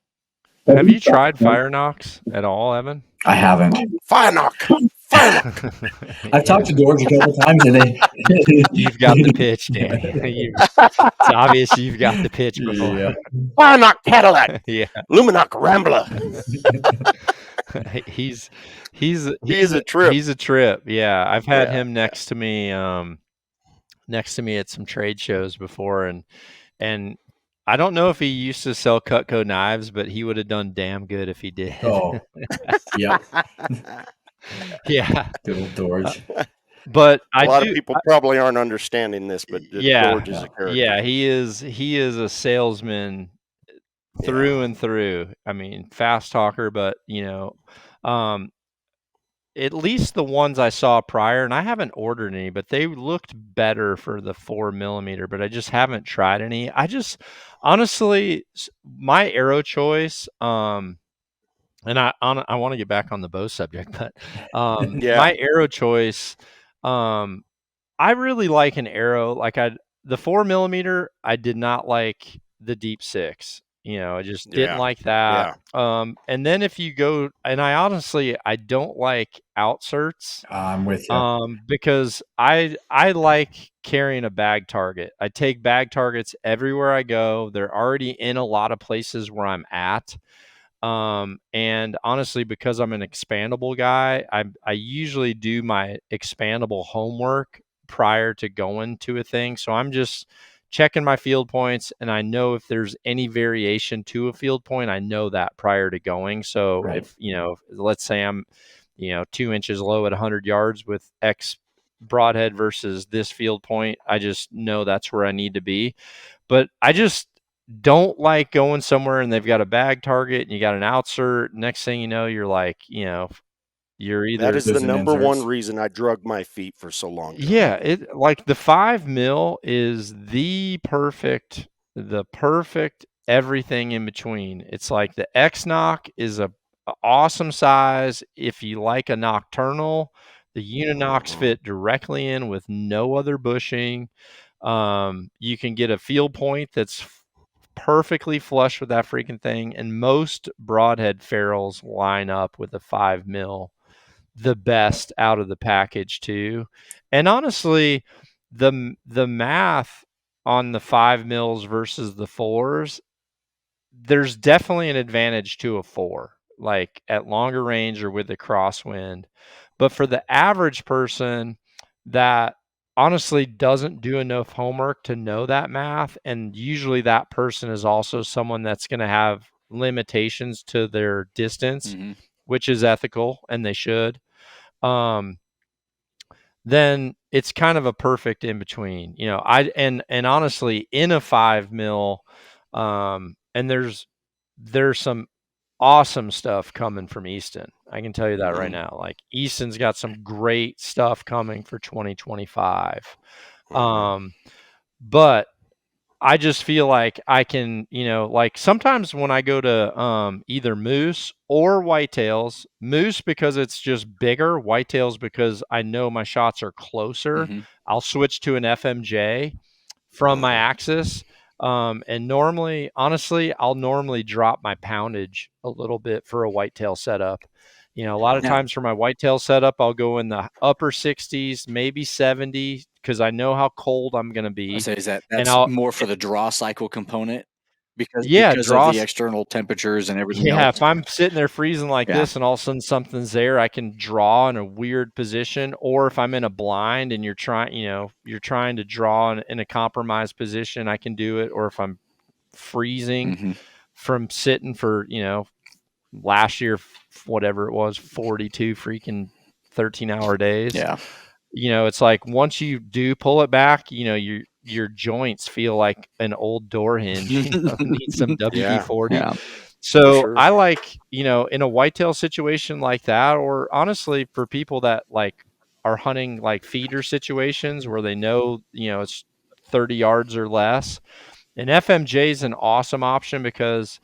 Have you tried fire knocks at all, Evan? I haven't. Fire knock. Fire knock. I've talked to George a couple times today. You've got the pitch, Danny. It's obvious you've got the pitch before. Yeah. Fire knock Cadillac. Yeah. Luminock Rambler. He's a trip. He's a trip. Yeah. I've had him next to me at some trade shows before, and I don't know if he used to sell Cutco knives, but he would have done damn good if he did. Oh, yeah. Yeah. Good old George. But a lot of people probably aren't understanding this, but George is a character. Yeah, he is a salesman through and through. I mean, fast talker, but at least the ones I saw prior, and I haven't ordered any, but they looked better for the 4mm, but I just haven't tried any. I just honestly, my arrow choice, and I want to get back on the bow subject, but my arrow choice, I really like an arrow. Like the 4mm, I did not like the Deep Six. I just didn't like that. Yeah. And then if you go, and I don't like outserts. I'm with you. Because I like carrying a bag target. I take bag targets everywhere I go. They're already in a lot of places where I'm at. And honestly, because I'm an expandable guy, I usually do my expandable homework prior to going to a thing. So I'm just checking my field points, and I know if there's any variation to a field point, I know that prior to going. So if let's say I'm 2 inches low at 100 yards with X broadhead versus this field point, I just know that's where I need to be. But I just don't like going somewhere and they've got a bag target and you got an outsert. Next thing you know, you're like, you're either. That is the number one reason I drug my feet for so long. Yeah, it like the 5mm is the perfect everything in between. It's like the X knock is a awesome size if you like a nocturnal. The Uninocks fit directly in with no other bushing. You can get a field point that's perfectly flush with that freaking thing, and most broadhead ferrules line up with a 5mm the best out of the package too. And honestly, the math on the 5mm versus the 4s, there's definitely an advantage to a 4, like at longer range or with the crosswind. But for the average person that honestly doesn't do enough homework to know that math, and usually that person is also someone that's going to have limitations to their distance, which is ethical and they should, then it's kind of a perfect in between. And honestly, in a 5mm, and there's some awesome stuff coming from Easton. I can tell you that right now. Like Easton's got some great stuff coming for 2025. But I just feel like I can, like sometimes when I go to either moose or whitetails, moose because it's just bigger, whitetails because I know my shots are closer, I'll switch to an FMJ from my axis. And normally, honestly, I'll normally drop my poundage a little bit for a whitetail setup. A lot of times for my whitetail setup, I'll go in the upper 60s, maybe 70, because I know how cold I'm going to I be. say, is And that's I'll, more for the draw cycle component yeah, because of the draws. external temperatures and everything Yeah, else? if I'm sitting there freezing like Yeah. this and all of a sudden something's there, I can draw in a weird position. Or if I'm in a blind and you're trying to draw in a compromised position, I can do it. Or if I'm freezing Mm-hmm. from sitting for, last year, whatever it was, 42 freaking 13-hour days. Yeah. It's like once you do pull it back, your joints feel like an old door hinge, need some WD-40. Yeah. So sure. I like, in a whitetail situation like that, or honestly for people that like are hunting like feeder situations where they know, it's 30 yards or less, an FMJ is an awesome option because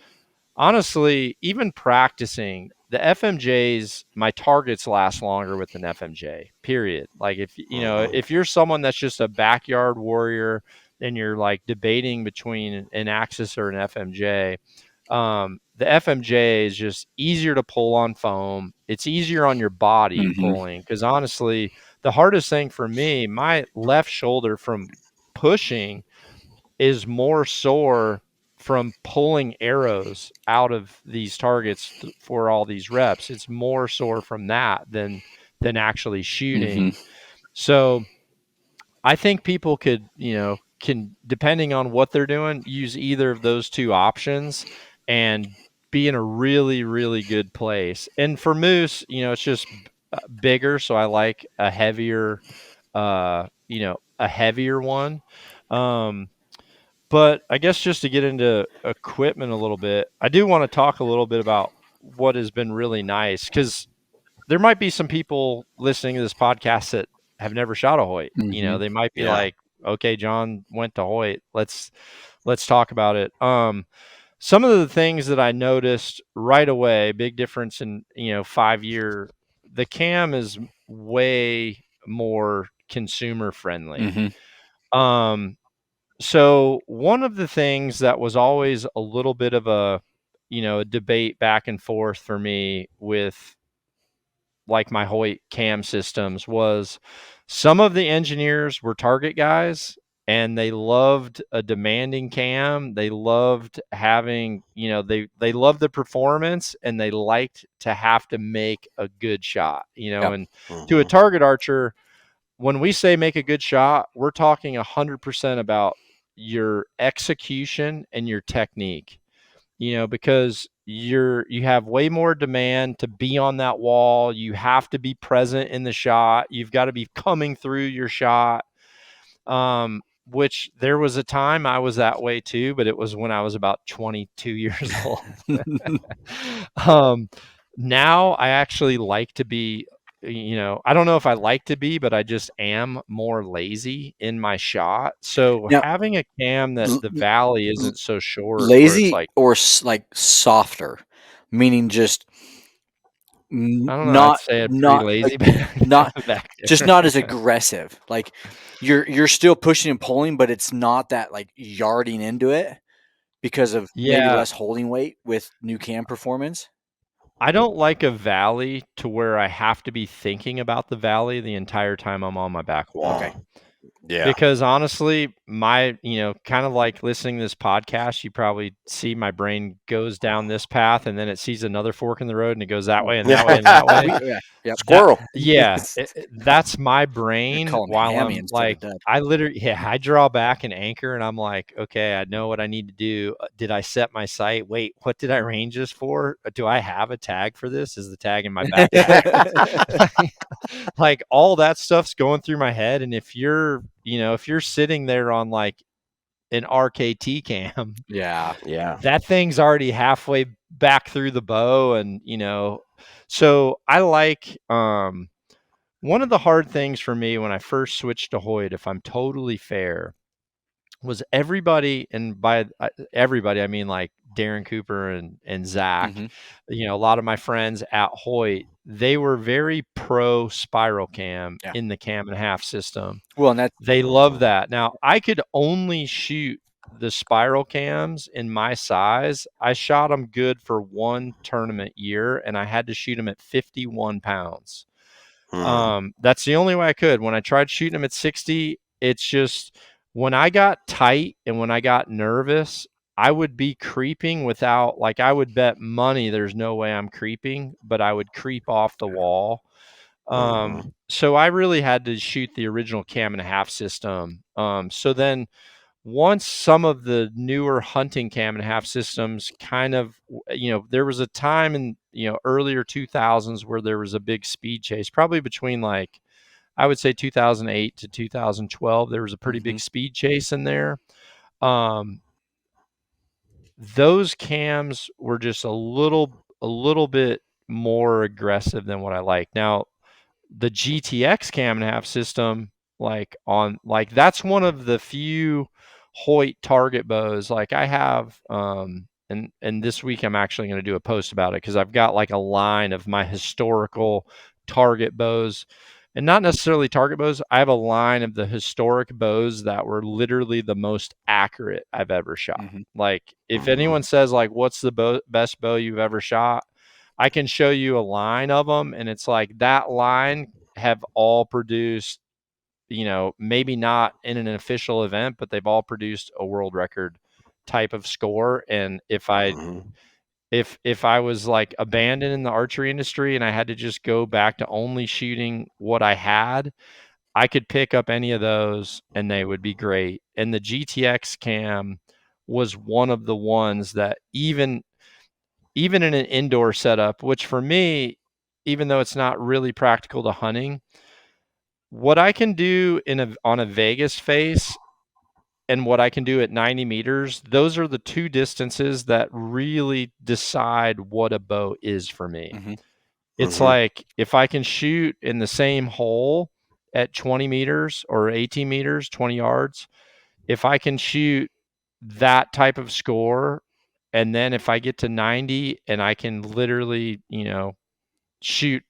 honestly, even practicing the FMJs, my targets last longer with an FMJ, period. Like if you're someone that's just a backyard warrior and you're like debating between an Axis or an FMJ, the FMJ is just easier to pull on foam. It's easier on your body Mm-hmm. pulling because honestly, the hardest thing for me, my left shoulder from pushing is more sore from pulling arrows out of these targets for all these reps. It's more sore from that than actually shooting. Mm-hmm. So I think people can, depending on what they're doing, use either of those two options and be in a really, really good place. And for moose, it's just bigger. So I like a heavier, a heavier one. But I guess just to get into equipment a little bit, I do want to talk a little bit about what has been really nice because there might be some people listening to this podcast that have never shot a Hoyt. Mm-hmm. They might be Yeah. like, "Okay, John went to Hoyt. Let's talk about it." Some of the things that I noticed right away, big difference in 5 year, the cam is way more consumer friendly. Mm-hmm. So one of the things that was always a little bit of a debate back and forth for me with like my Hoyt cam systems was some of the engineers were target guys and they loved a demanding cam. They loved having, they loved the performance and they liked to have to make a good shot, Yep. and to a target archer, when we say make a good shot, we're talking 100% about your execution and your technique, because you have way more demand to be on that wall. You have to be present in the shot. You've got to be coming through your shot. Which there was a time I was that way too, but it was when I was about 22 years old. Now I actually like to be, I don't know if I like to be, but I just am more lazy in my shot. So Now, having a cam that the valley isn't so short where it's lazy like, or like softer, meaning just I don't know, I'd not say I'm pretty not lazy not back just there. not as aggressive. Like you're still pushing and pulling, but it's not that like yarding into it because of maybe Yeah, less holding weight with new cam performance. I don't like a valley to where I have to be thinking about the valley the entire time I'm on my back wall. Okay. Yeah. Because honestly, kind of like listening to this podcast, you probably see my brain goes down this path and then it sees another fork in the road and it goes that way and that way and that way. Yeah. Yep. Squirrel. That's my brain Call him while Hammy I'm instead like, of Dud. I draw back and anchor and I'm like, okay, I know what I need to do. Did I set my sight? Wait, what did I range this for? Do I have a tag for this? Is the tag in my backpack? Like all that stuff's going through my head. And if you're sitting there on like an RKT cam, Yeah. Yeah. that thing's already halfway back through the bow. And, so I like, one of the hard things for me when I first switched to Hoyt, if I'm totally fair, was everybody, and by everybody, I mean like Darren Cooper and Zach, Mm-hmm. a lot of my friends at Hoyt, they were very pro spiral cam Yeah. in the cam and a half system. Well, and that's They love that. Now, I could only shoot the spiral cams in my size. I shot them good for one tournament year, and I had to shoot them at 51 pounds. That's the only way I could. When I tried shooting them at 60, it's just when I got tight and when I got nervous, I would be creeping without, like, I would bet money there's no way I'm creeping, but I would creep off the wall. So I really had to shoot the original cam and a half system. So then once some of the newer hunting cam and a half systems kind of, there was a time in, earlier 2000s where there was a big speed chase, probably between, like, I would say 2008 to 2012, there was a pretty big speed chase in there. Those cams were just a little bit more aggressive than what I like. Now, the GTX cam and a half system, that's one of the few Hoyt target bows. Like, I have, and this week I'm actually going to do a post about it because I've got like a line of my historical target bows, and not necessarily target bows. I have a line of the historic bows that were literally the most accurate I've ever shot. Like, if anyone says, like, what's the best bow you've ever shot, I can show you a line of them, and it's like that line have all produced, maybe not in an official event, but they've all produced a world record type of score. And if I was like abandoned in the archery industry and I had to just go back to only shooting what I had, I could pick up any of those and they would be great. And the GTX cam was one of the ones that even in an indoor setup, which for me, even though it's not really practical to hunting, what I can do on a Vegas face and what I can do at 90 meters, those are the two distances that really decide what a bow is for me. It's like, if I can shoot in the same hole at 20 meters or 18 meters, 20 yards, if I can shoot that type of score, and then if I get to 90 and I can literally, shoot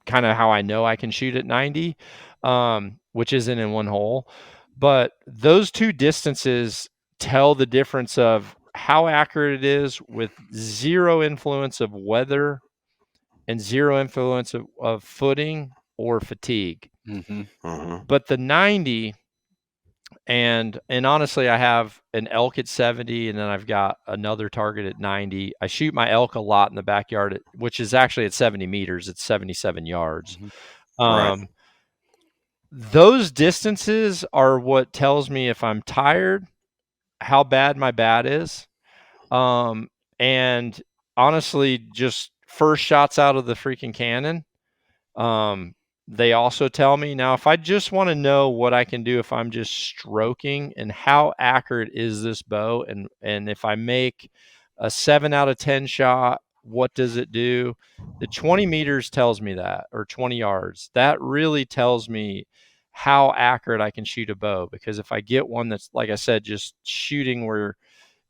kind of how I know I can shoot at 90, which isn't in one hole. But those two distances tell the difference of how accurate it is with zero influence of weather and zero influence of footing or fatigue. But the 90, and honestly, I have an elk at 70, and then I've got another target at 90. I shoot my elk a lot in the backyard, which is actually at 70 meters. It's 77 yards. Right. Those distances are what tells me if I'm tired, how bad my bat is. And honestly, just first shots out of the freaking cannon. They also tell me, now, if I just want to know what I can do if I'm just stroking and how accurate is this bow, and if I make a 7 out of 10 shot, what does it do? The 20 meters tells me that, or 20 yards. That really tells me how accurate I can shoot a bow, because if I get one that's, like I said, just shooting where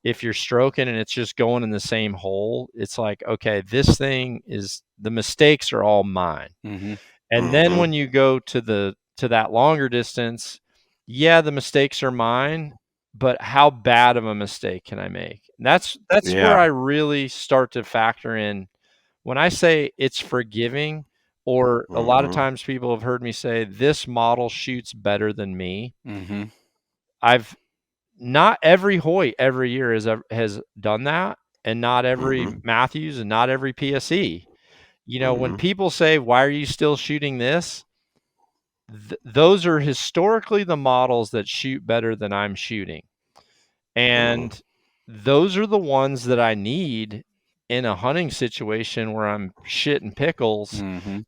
if you're stroking and it's just going in the same hole, it's like, okay, this thing is, the mistakes are all mine. And then when you go to that longer distance, yeah, the mistakes are mine, but how bad of a mistake can I make? And that's where I really start to factor in when I say it's forgiving, or a lot of times people have heard me say this model shoots better than me. I've Not every Hoyt every year has done that, and not every Matthews and not every PSE. When people say, why are you still shooting this? Those are historically the models that shoot better than I'm shooting. And those are the ones that I need in a hunting situation where I'm shitting pickles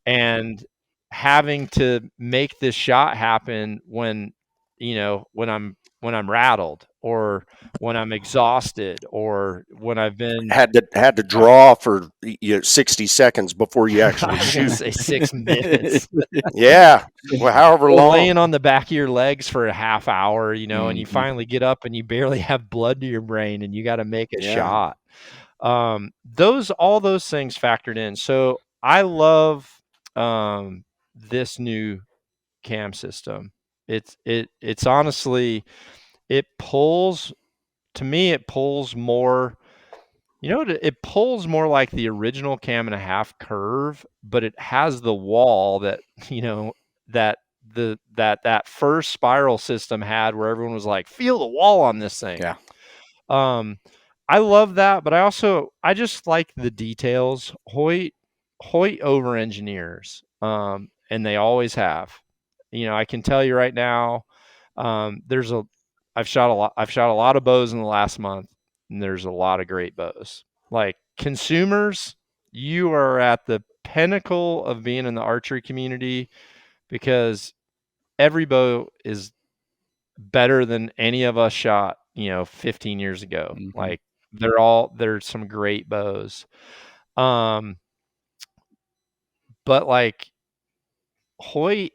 and having to make this shot happen when I'm rattled, or when I'm exhausted, or when I've been had to draw for 60 seconds before you actually I was shoot. gonna say 6 minutes. Yeah, well, however long. Laying on the back of your legs for a half hour, and you finally get up and you barely have blood to your brain and you got to make a shot. All those things factored in. So I love this new cam system. It's honestly, it pulls more. It pulls more like the original cam and a half curve, but it has the wall that that first spiral system had, where everyone was like, feel the wall on this thing. Yeah. I love that, but I just like the details. Hoyt over engineers, and they always have. I can tell you right now, there's a I've shot a lot of bows in the last month, and there's a lot of great bows. Like, consumers, you are at the pinnacle of being in the archery community, because every bow is better than any of us shot, 15 years ago. Mhm. Like, there's some great bows. But like, Hoyt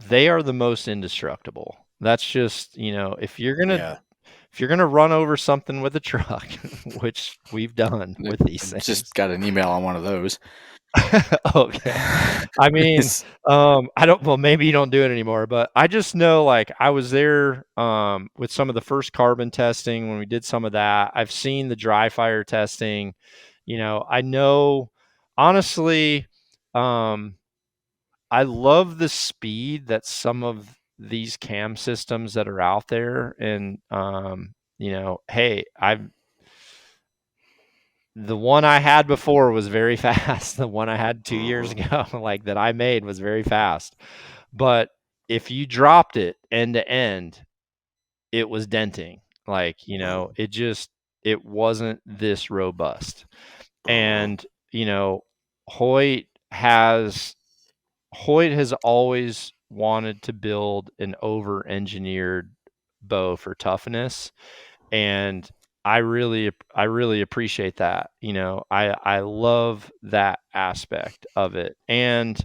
they are the most indestructible. That's just, if you're gonna run over something with a truck, which we've done with these things. Just got an email on one of those. Okay. I mean, well, maybe you don't do it anymore, but I just know, like, I was there with some of the first carbon testing when we did some of that. I've seen the dry fire testing. I know, honestly, I love the speed that some of these cam systems that are out there, and hey, the one I had before was very fast. The one I had 2 years ago, like, that I made, was very fast. But if you dropped it end to end, it was denting. Like, it wasn't this robust. And, Hoyt has always wanted to build an over-engineered bow for toughness, and I really appreciate that. I love that aspect of it. And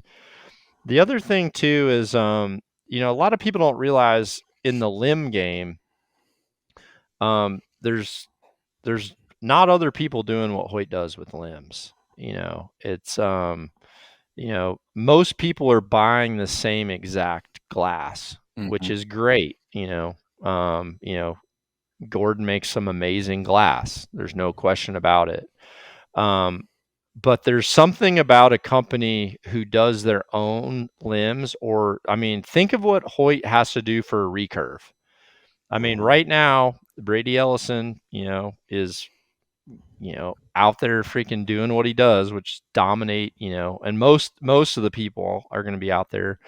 the other thing too is, a lot of people don't realize, in the limb game, there's not other people doing what Hoyt does with limbs. It's most people are buying the same exact glass, which is great. Gordon makes some amazing glass. There's no question about it. But there's something about a company who does their own limbs, or, I mean, think of what Hoyt has to do for a recurve. I mean, right now, Brady Ellison, is, out there freaking doing what he does, which dominate, and most of the people are going to be out there,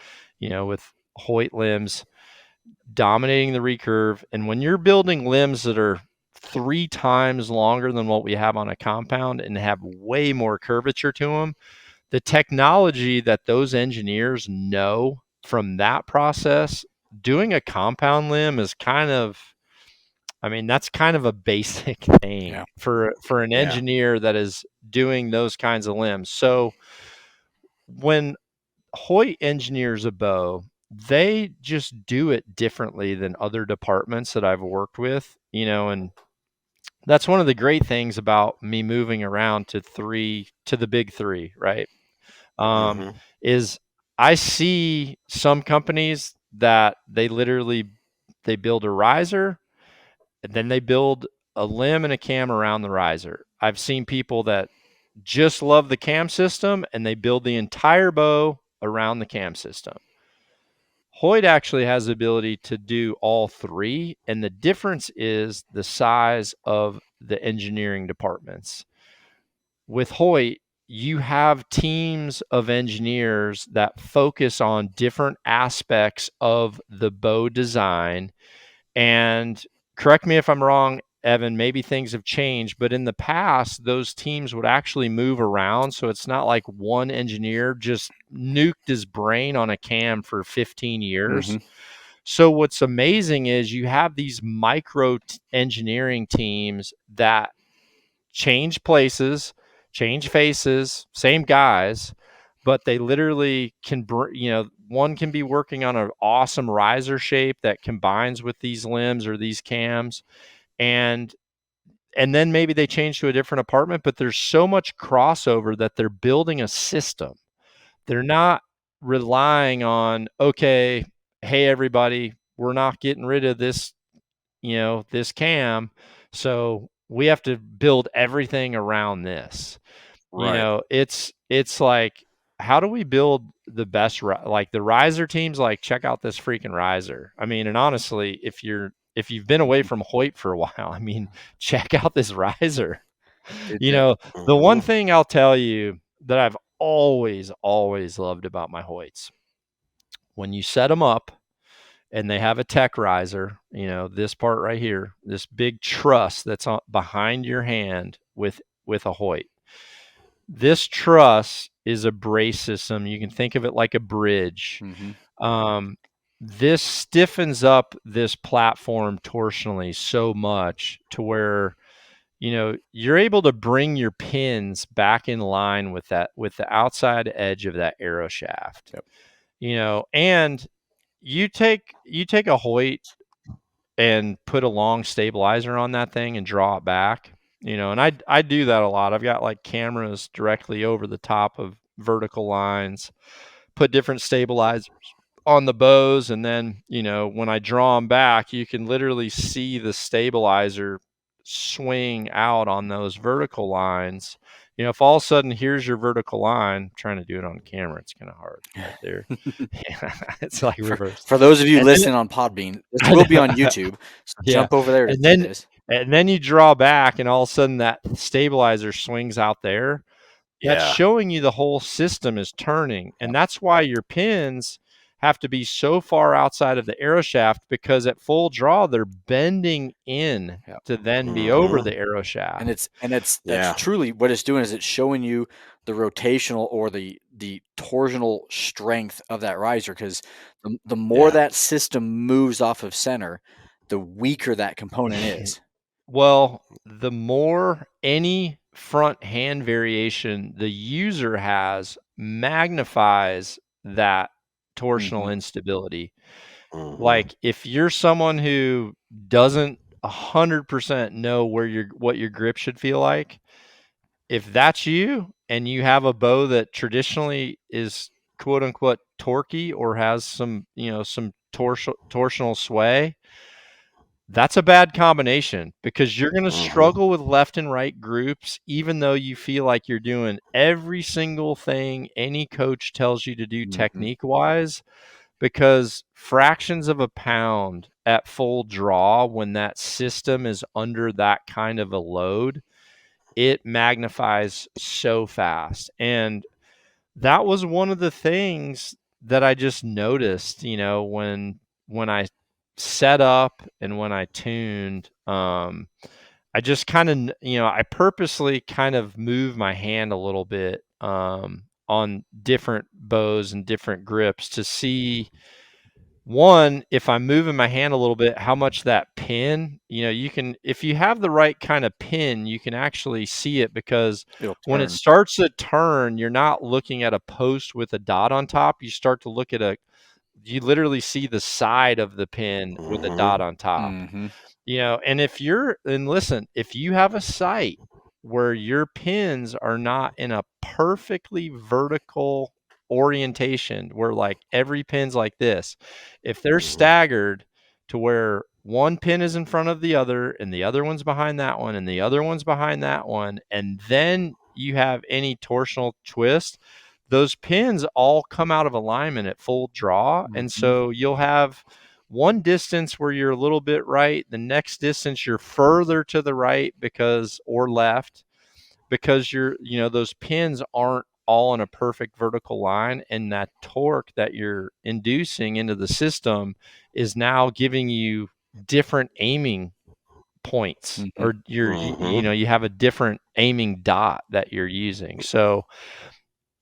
with Hoyt limbs, dominating the recurve. And when you're building limbs that are 3 times longer than what we have on a compound and have way more curvature to them, the technology that those engineers know from that process, doing a compound limb is kind of, I mean, that's kind of a basic thing for an engineer that is doing those kinds of limbs. So when Hoyt engineers a bow, they just do it differently than other departments that I've worked with, and that's one of the great things about me moving around to the big three, right? Is I see some companies that they build a riser, and then they build a limb and a cam around the riser. I've seen people that just love the cam system, and they build the entire bow around the cam system. Hoyt actually has the ability to do all three, and the difference is the size of the engineering departments. With Hoyt, you have teams of engineers that focus on different aspects of the bow design. And correct me if I'm wrong, Evan, maybe things have changed, but in the past, those teams would actually move around. So it's not like one engineer just nuked his brain on a cam for 15 years. So what's amazing is you have these micro engineering teams that change places, change faces, same guys, but they literally can, one can be working on an awesome riser shape that combines with these limbs or these cams, and then maybe they change to a different apartment, but there's so much crossover that they're building a system. They're not relying on, okay, hey everybody, we're not getting rid of this, this cam, so we have to build everything around this. Right. It's like, how do we build the best, like the riser teams, like check out this freaking riser. I mean, and honestly, if you've been away from Hoyt for a while, I mean, check out this riser. You Yeah. know, the one Mhm. thing I'll tell you that I've always loved about my Hoyts, when you set them up and they have a tech riser, this part right here, this big truss that's behind your hand with a Hoyt. This truss is a brace system. You can think of it like a bridge. Um, this stiffens up this platform torsionally so much to where you're able to bring your pins back in line with the outside edge of that arrow shaft. Yep. And you take a Hoyt and put a long stabilizer on that thing and draw it back. And I do that a lot. I've got like cameras directly over the top of vertical lines, put different stabilizers on the bows, and then when I draw them back, you can literally see the stabilizer swing out on those vertical lines. If all of a sudden here's your vertical line, I'm trying to do it on camera, it's kind of hard right there. Yeah, it's like reverse. For those of you And then listening on Podbean, this will be on YouTube. So yeah, jump over there to and see then this. and then you draw back, and all of a sudden that stabilizer swings out there. That's Yeah. showing you the whole system is turning, and that's why your pins have to be so far outside of the arrow shaft, because at full draw they're bending in Yep. to then be over Mhm. the arrow shaft. And that's Yeah. truly what it's doing, is it's showing you the rotational or the torsional strength of that riser, because the more Yeah. that system moves off of center, the weaker that component is. Well, the more any front hand variation the user has magnifies that torsional Mhm. instability. Mhm. Like if you're someone who doesn't 100% know what your grip should feel like, if that's you and you have a bow that traditionally is quote unquote torquey or has some, some torsional sway, that's a bad combination, because you're going to Mhm. struggle with left and right groups, even though you feel like you're doing every single thing any coach tells you to do Mhm. technique wise, because fractions of a pound at full draw, when that system is under that kind of a load, it magnifies so fast. And that was one of the things that I just noticed, when I set up and when I tuned. I just kind of, I purposely kind of move my hand a little bit on different bows and different grips to see, one, if I'm moving my hand a little bit, how much that pin, you can, if you have the right kind of pin, you can actually see it, because It'll when it turn. starts to turn, you're not looking at a post with a dot on top. You start to look at you literally see the side of the pin with a dot Mhm. on top. Mhm. And listen, if you have a site where your pins are not in a perfectly vertical orientation, where like every pin's like this, if they're Mhm. staggered to where one pin is in front of the other and the other one's behind that one and the other one's behind that one, and then you have any torsional twist, those pins all come out of alignment at full draw. And Mhm. so you'll have one distance where you're a little bit right, the next distance you're further to the right, or left, because those pins aren't all in a perfect vertical line, and that torque that you're inducing into the system is now giving you different aiming points, Mhm. or Mhm. you have a different aiming dot that you're using. So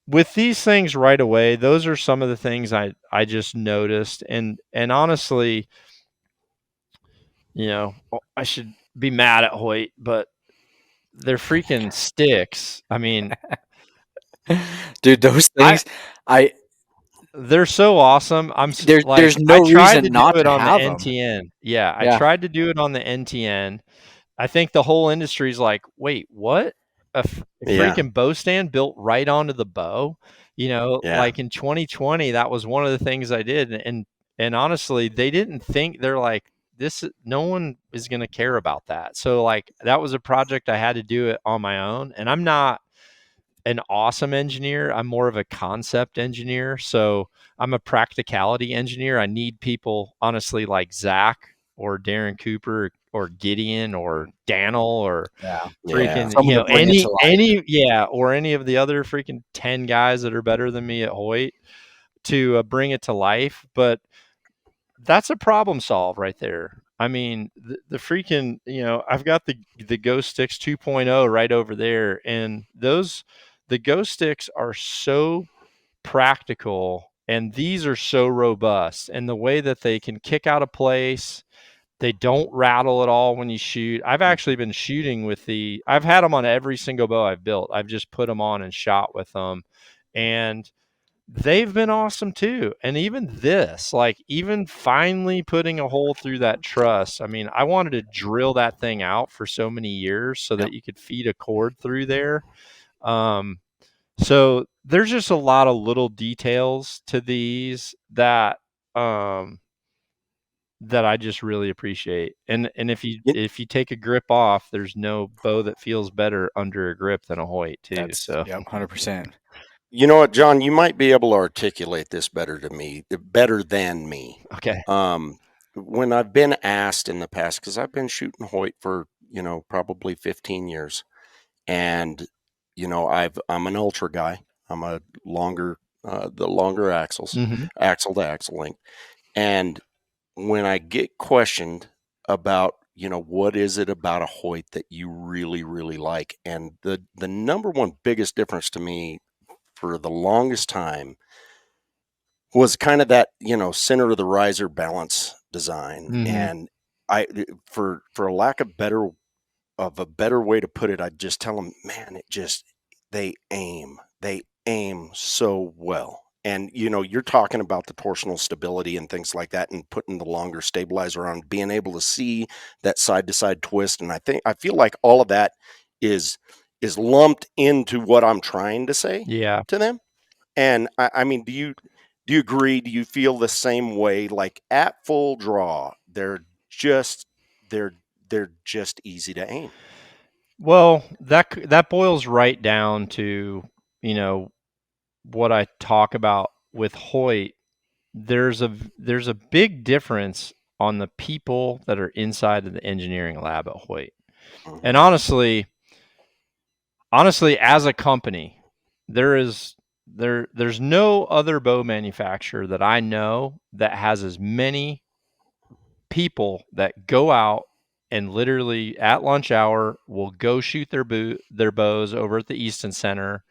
with these things right away, those are some of the things I just noticed. And honestly, I should be mad at Hoyt, but they're freaking sticks. I mean, Dude, those I things, I they're so awesome. there's I no tried to reason do not it to on the have them. NTN. Yeah, I Yeah. tried to do it on the NTN. I think the whole industry's like, wait, what? A Yeah. freaking bow stand built right onto the bow? Yeah. Like in 2020, that was one of the things I did. And honestly, they didn't think, they're like, no one is going to care about that. So like that was a project I had to do it on my own. And I'm not an awesome engineer. I'm more of a concept engineer. So I'm a practicality engineer. I need people, honestly, like Zach or Darren Cooper or Gideon or Daniel or freaking, Someone to bring it to life. or any of the other freaking 10 guys that are better than me at Hoyt to bring it to life. But that's a problem solve right there. I mean, the freaking, I've got the Ghost Sticks 2.0 right over there, and the Ghost Sticks are so practical, and these are so robust, and the way that they can kick out of place, they don't rattle at all when you shoot. I've actually been shooting with I've had them on every single bow I've built. I've just put them on and shot with them, and they've been awesome too. And even this, like even finally putting a hole through that truss. I mean, I wanted to drill that thing out for so many years so that you could feed a cord through there. So there's just a lot of little details to these that that I just really appreciate. And if you take a grip off, there's no bow that feels better under a grip than a Hoyt too. So 100%. You know what, John? You might be able to articulate this better than me. Okay. When I've been asked in the past, because I've been shooting Hoyt for probably 15 years, and I'm an ultra guy. I'm a longer the longer axles, axle to axle length, and when I get questioned about what is it about a Hoyt that you really really like, and the number one biggest difference to me for the longest time was kind of that center of the riser balance design. And I for a lack of a better way to put it, I'd just tell them, man, they aim so well. And you're talking about the torsional stability and things like that, and putting the longer stabilizer on, being able to see that side to side twist. And I feel like all of that is lumped into what I'm trying to say to them. And I mean, do you agree? Do you feel the same way? Like at full draw, they're just easy to aim. Well, that boils right down to, what I talk about with Hoyt. There's a big difference on the people that are inside of the engineering lab at Hoyt. And honestly, as a company, there's no other bow manufacturer that I know that has as many people that go out and literally at lunch hour will go shoot their bows over at the Easton Center.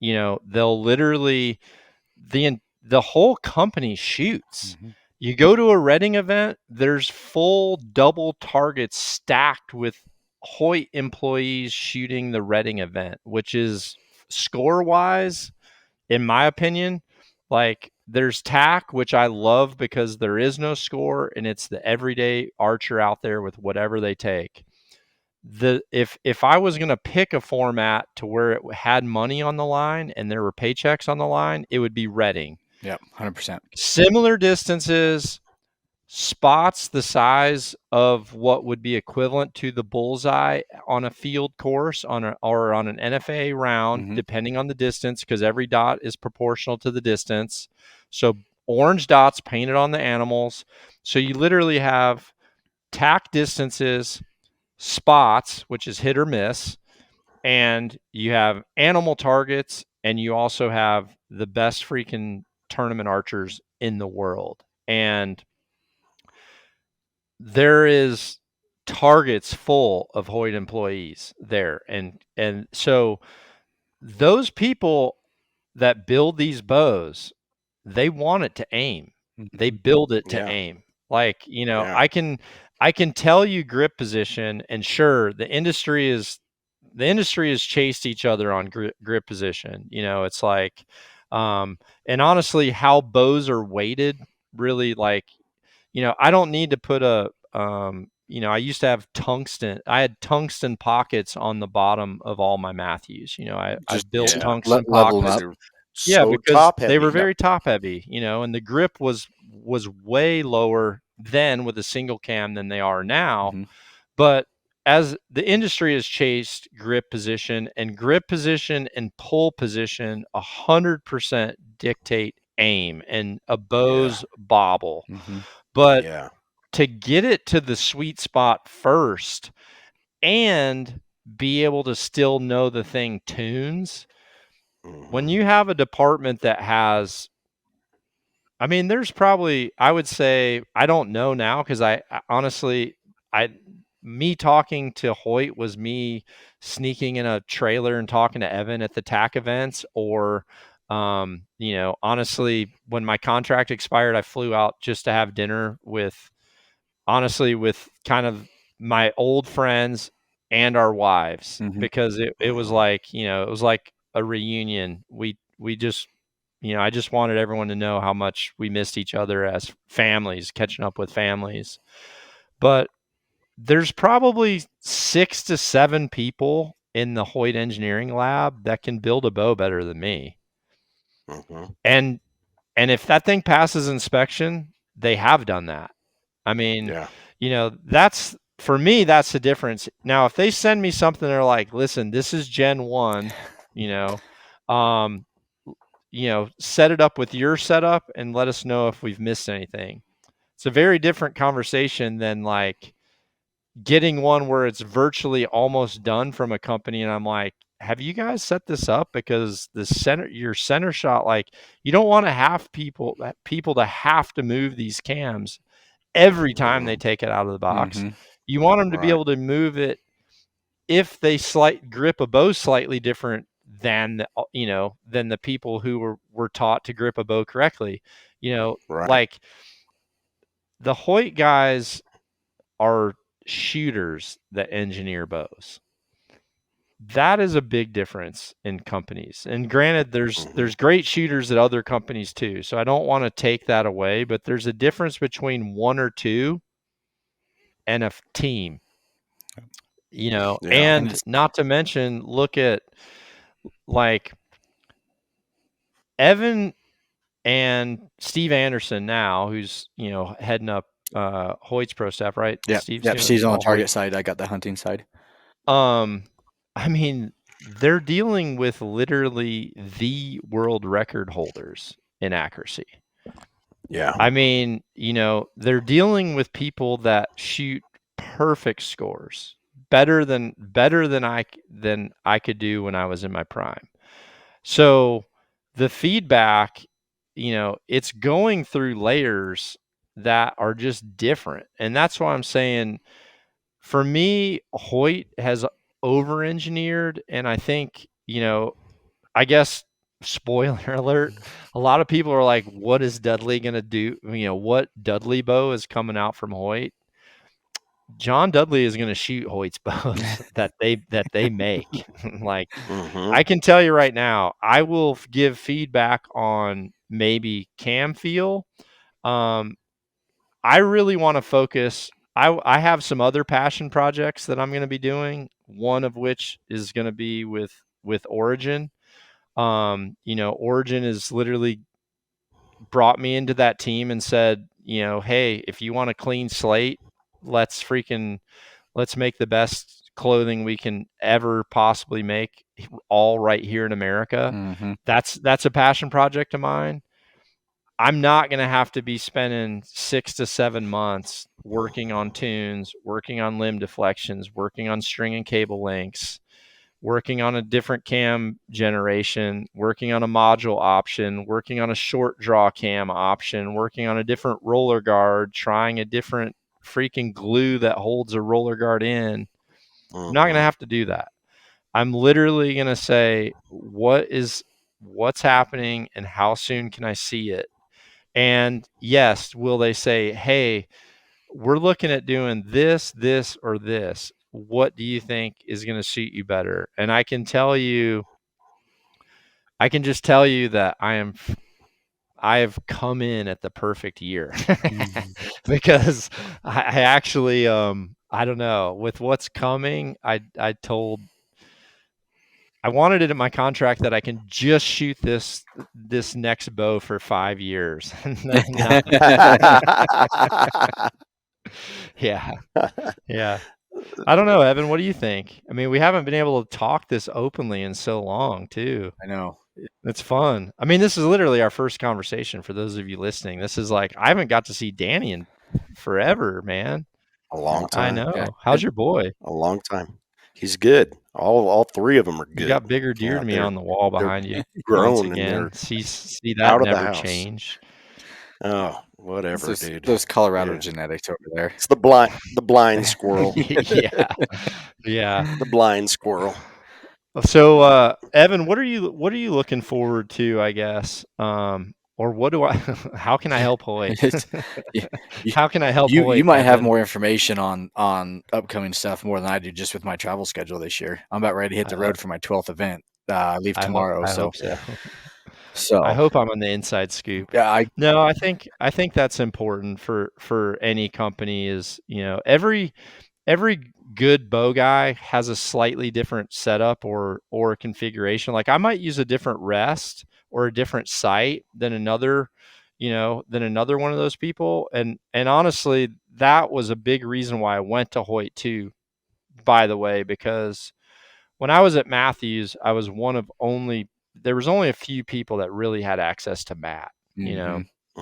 They'll literally the whole company shoots. You go to a Redding event, there's full double targets stacked with Hoyt employees shooting the Redding event, which is score wise, in my opinion, like there's tack, which I love because there is no score and it's the everyday archer out there with whatever they take. If I was going to pick a format to where it had money on the line and there were paychecks on the line, it would be Redding. Yep, 100%. Similar distances, spots the size of what would be equivalent to the bullseye on a field course or on an NFA round, depending on the distance, because every dot is proportional to the distance. So orange dots painted on the animals. So you literally have tack distances, spots, which is hit or miss, and you have animal targets, and you also have the best freaking tournament archers in the world. And there is targets full of Hoyt employees there. And so those people that build these bows, they want it to aim. They build it to aim. Like, I can tell you grip position, and sure, the industry has chased each other on grip position. It's like, and honestly, how bows are weighted really, like, I don't need to put I used to have I had tungsten pockets on the bottom of all my Matthews. I built tungsten pockets. Because they were very top heavy, and the grip was way lower then with a single cam than they are now. But as the industry has chased grip position and pull position 100% dictate aim and a bow's bobble. Mm-hmm. But Yeah. to get it to the sweet spot first and be able to still know the thing tunes, when you have a department that has, I mean, there's probably, I would say, I don't know now because I honestly, me talking to Hoyt was me sneaking in a trailer and talking to Evan at the TAC events, or, honestly, when my contract expired, I flew out just to have dinner with kind of my old friends and our wives, Mm-hmm. because it was like, it was like a reunion. We just, I just wanted everyone to know how much we missed each other as families, catching up with families. But there's probably 6 to 7 people in the Hoyt engineering lab that can build a bow better than me. And if that thing passes inspection, they have done that. I mean, that's, for me, that's the difference. Now, if they send me something, they're like, listen, this is Gen 1, um, set it up with your setup and let us know if we've missed anything. It's a very different conversation than like getting one where it's virtually almost done from a company. And I'm like, have you guys set this up? Because your center shot, like, you don't want to have people to have to move these cams every time they take it out of the box. Mm-hmm. You want them to be able to move it if they grip a bow slightly different than the people who were taught to grip a bow correctly. Like the Hoyt guys are shooters that engineer bows. That is a big difference in companies. And granted, there's great shooters at other companies too. So I don't want to take that away, but there's a difference between one or two and a team. And not to mention, look at like Evan and Steve Anderson now, who's heading up Hoyt's pro staff, right? Yeah, Steve's on the target side. I got the hunting side. I mean, they're dealing with literally the world record holders in accuracy. Yeah. I mean, they're dealing with people that shoot perfect scores, better than I could do when I was in my prime. So the feedback, it's going through layers that are just different. And that's why I'm saying, for me, Hoyt has over-engineered, and I think, I guess, spoiler alert, a lot of people are like, what is Dudley going to do? What Dudley bow is coming out from Hoyt? John Dudley is going to shoot Hoyt's bows that they make. Like, I can tell you right now, I will give feedback on maybe cam feel. I really want to focus. I have some other passion projects that I'm going to be doing. One of which is going to be with Origin. Origin has literally brought me into that team and said, hey, if you want a clean slate, let's make the best clothing we can ever possibly make, all right here in America. Mm-hmm. That's a passion project of mine. I'm not going to have to be spending 6 to 7 months working on tunes, working on limb deflections, working on string and cable lengths, working on a different cam generation, working on a module option, working on a short draw cam option, working on a different roller guard, trying a different freaking glue that holds a roller guard in. I'm not going to have to do that. I'm literally going to say, what's happening and how soon can I see it? And yes, will they say, hey, we're looking at doing this, or this. What do you think is going to suit you better? And I can just tell you that I have come in at the perfect year because I actually, I don't know, with what's coming, I wanted it in my contract that I can just shoot this next bow for 5 years. Yeah. Yeah. I don't know, Evan. What do you think? I mean, we haven't been able to talk this openly in so long, too. I know. It's fun. I mean, this is literally our first conversation for those of you listening. This is like, I haven't got to see Danny in forever, man. A long I time. know. Yeah. How's your boy? A long time. He's good. All three of them are You good. got bigger deer Yeah, to me on the wall behind you. Once grown and again, they're see that out of the never house. changed. Oh, whatever, dude. Those Colorado Yeah. genetics over there. It's the blind squirrel. Yeah. Yeah. The blind squirrel. So, Evan, what are you looking forward to, I guess? Or what do I how can I help Hoyt? How can I help You Hoyt, might have Evan? more information on upcoming stuff more than I do just with my travel schedule this year. I'm about ready to hit the road for my 12th event. I leave tomorrow, I so hope so. so I hope I'm on the inside scoop. yeah, No, I think that's important for any company is, every good bow guy has a slightly different setup or configuration. Like I might use a different rest or a different sight than another, one of those people. And honestly, that was a big reason why I went to Hoyt too, by the way, because when I was at Matthews, I was there was only a few people that really had access to Matt,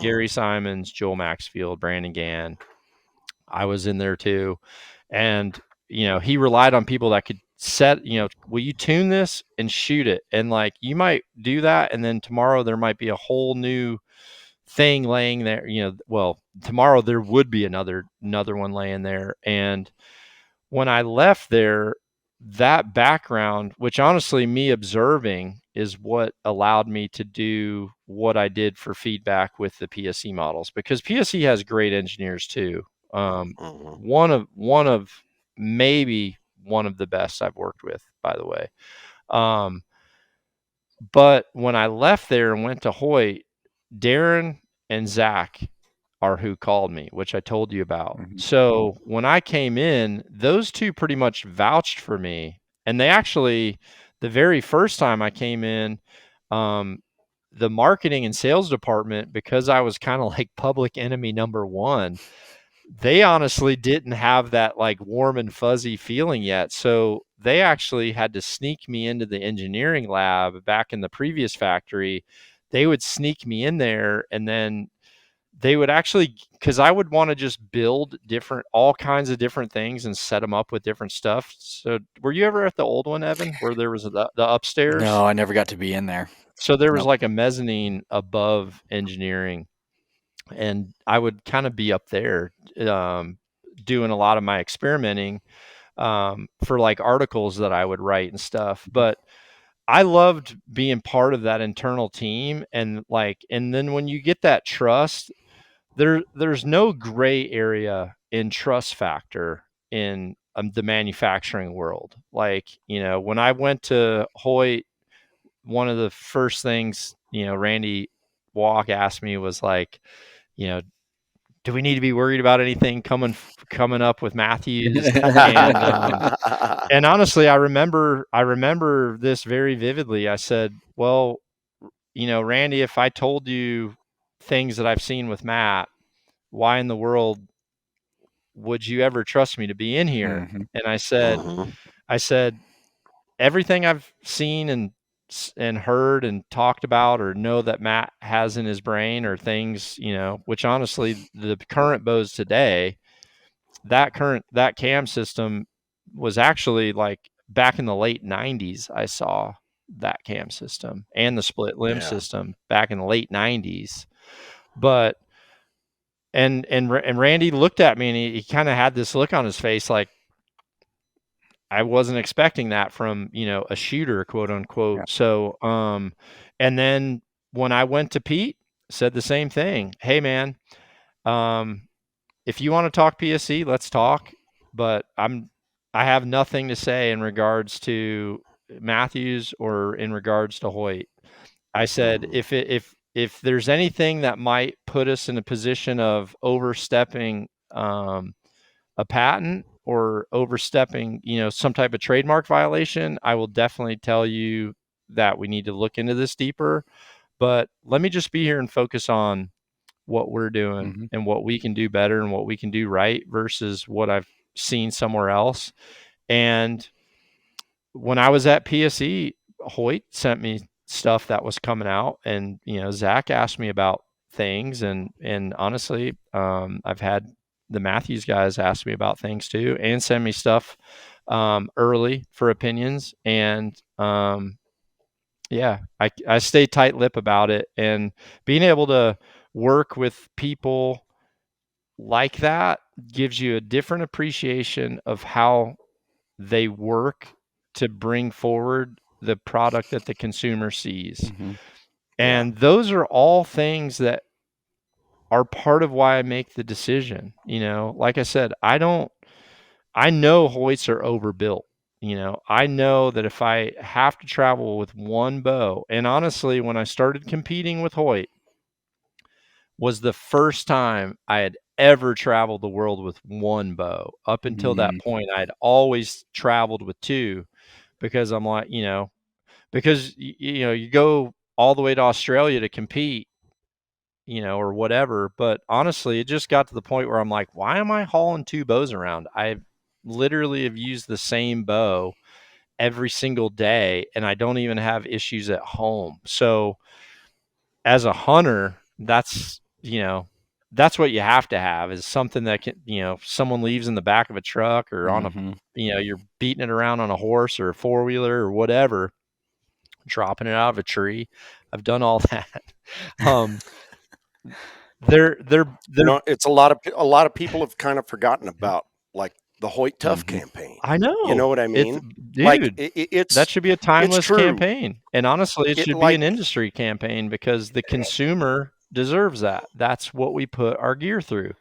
Gary Simons, Joel Maxfield, Brandon Gann. I was in there too. And, he relied on people that could set, will you tune this and shoot it? And like, you might do that. And then tomorrow there might be a whole new thing laying there, well, tomorrow there would be another one laying there. And when I left there, that background, which honestly me observing is what allowed me to do what I did for feedback with the PSE models, because PSE has great engineers too. One of maybe one of the best I've worked with, by the way. But when I left there and went to Hoyt, Darren and Zach are who called me, which I told you about. So when I came in, those two pretty much vouched for me. And they actually, the very first time I came in, the marketing and sales department, because I was kind of like public enemy number one, they honestly didn't have that like warm and fuzzy feeling yet. So they actually had to sneak me into the engineering lab back in the previous factory. They would sneak me in there, and then they would actually, because I would want to just build all kinds of different things and set them up with different stuff. So were you ever at the old one, Evan, where there was the upstairs? No, I never got to be in there. So there was like a mezzanine above engineering, and I would kind of be up there doing a lot of my experimenting for like articles that I would write and stuff. But I loved being part of that internal team, and then when you get that trust, there's no gray area in trust factor in the manufacturing world. Like, when I went to Hoyt, one of the first things, Randy Walk asked me was like, do we need to be worried about anything coming up with Matthews? And honestly, I remember this very vividly. I said, well, Randy, if I told you things that I've seen with Matt, why in the world would you ever trust me to be in here? And I said, everything I've seen and heard and talked about or know that Matt has in his brain are things, which honestly, the current bows today, that cam system was actually like back in the late 90s. I saw that cam system and the split limb system back in the late 90s. But and Randy looked at me, and he kind of had this look on his face like, I wasn't expecting that from, a shooter, quote unquote. Yeah. So, and then when I went to Pete, said the same thing. Hey man, if you want to talk PSC, let's talk. But I have nothing to say in regards to Matthews or in regards to Hoyt. I said, if there's anything that might put us in a position of overstepping a patent or overstepping, some type of trademark violation, I will definitely tell you that we need to look into this deeper. But let me just be here and focus on what we're doing and what we can do better and what we can do right versus what I've seen somewhere else. And when I was at PSE, Hoyt sent me stuff that was coming out, and Zach asked me about things, and honestly, I've had the Matthews guys ask me about things too, and send me stuff early for opinions, and yeah, I stay tight lip about it, and being able to work with people like that gives you a different appreciation of how they work to bring forward the product that the consumer sees. Mm-hmm. And those are all things that are part of why I make the decision. Like I said, I know Hoyts are overbuilt. I know that if I have to travel with one bow, and honestly, when I started competing with Hoyt, was the first time I had ever traveled the world with one bow. Up until that point, I'd always traveled with two, because I'm like, because you go all the way to Australia to compete, or whatever. But honestly, it just got to the point where I'm like, why am I hauling two bows around? I literally have used the same bow every single day, and I don't even have issues at home. So as a hunter, that's what you have to have, is something that can, someone leaves in the back of a truck, or on a, you're beating it around on a horse or a four-wheeler or whatever, dropping it out of a tree. I've done all that. They're It's a lot of people have kind of forgotten about, like, the Hoyt Tough campaign. I know. You know what I mean? Dude, like that should be a timeless campaign. And honestly, it should be an industry campaign, because the consumer deserves that. That's what we put our gear through.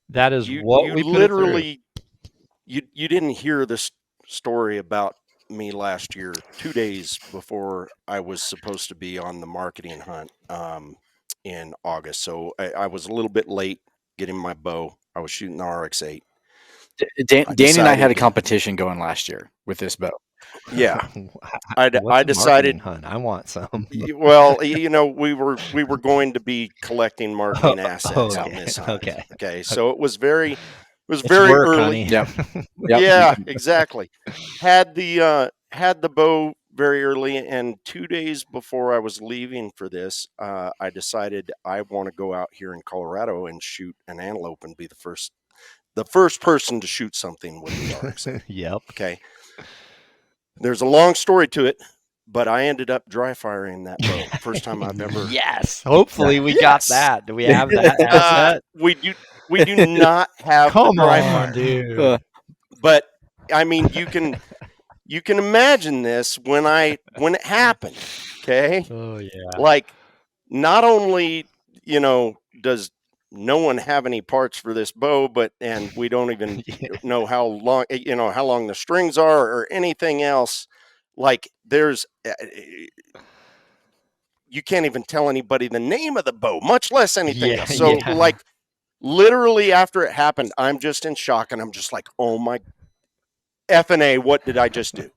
That is what we literally put it through. You didn't hear this story about me last year, 2 days before I was supposed to be on the marketing hunt in August. So I was a little bit late getting my bow. I was shooting the RX-8. Danny and I had a competition going last year with this bow. Yeah, I decided hunt. I want some. Well, we were going to be collecting marketing assets on this hunt. Okay. So it was very work, early. Yep. Yeah, exactly. Had the bow very early, and 2 days before I was leaving for this, I decided I want to go out here in Colorado and shoot an antelope and be the first person to shoot something with the RX. Yep. Okay. There's a long story to it, but I ended up dry firing that bow. First time I've ever. Yes. Hopefully we got that. Do we have that asset? We do not have Come the dry on, fire, dude. But I mean, you can imagine this when it happened. Okay. Oh yeah. Like, not only does no one have any parts for this bow, and we don't even know how long the strings are or anything else. Like, there's you can't even tell anybody the name of the bow, much less anything else. So like, literally after it happened, I'm just in shock, and I'm just like, oh my effing A, what did I just do?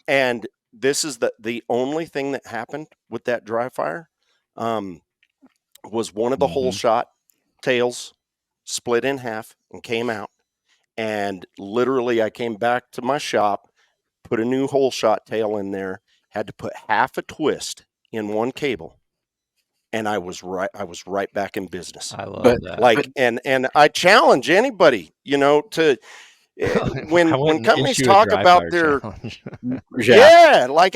And this is the only thing that happened with that dry fire. Was one of the whole shot tails split in half and came out. And literally, I came back to my shop, put a new whole shot tail in there, had to put half a twist in one cable, and I was right back in business. I love that. Like, and I challenge anybody, to when companies talk about their like,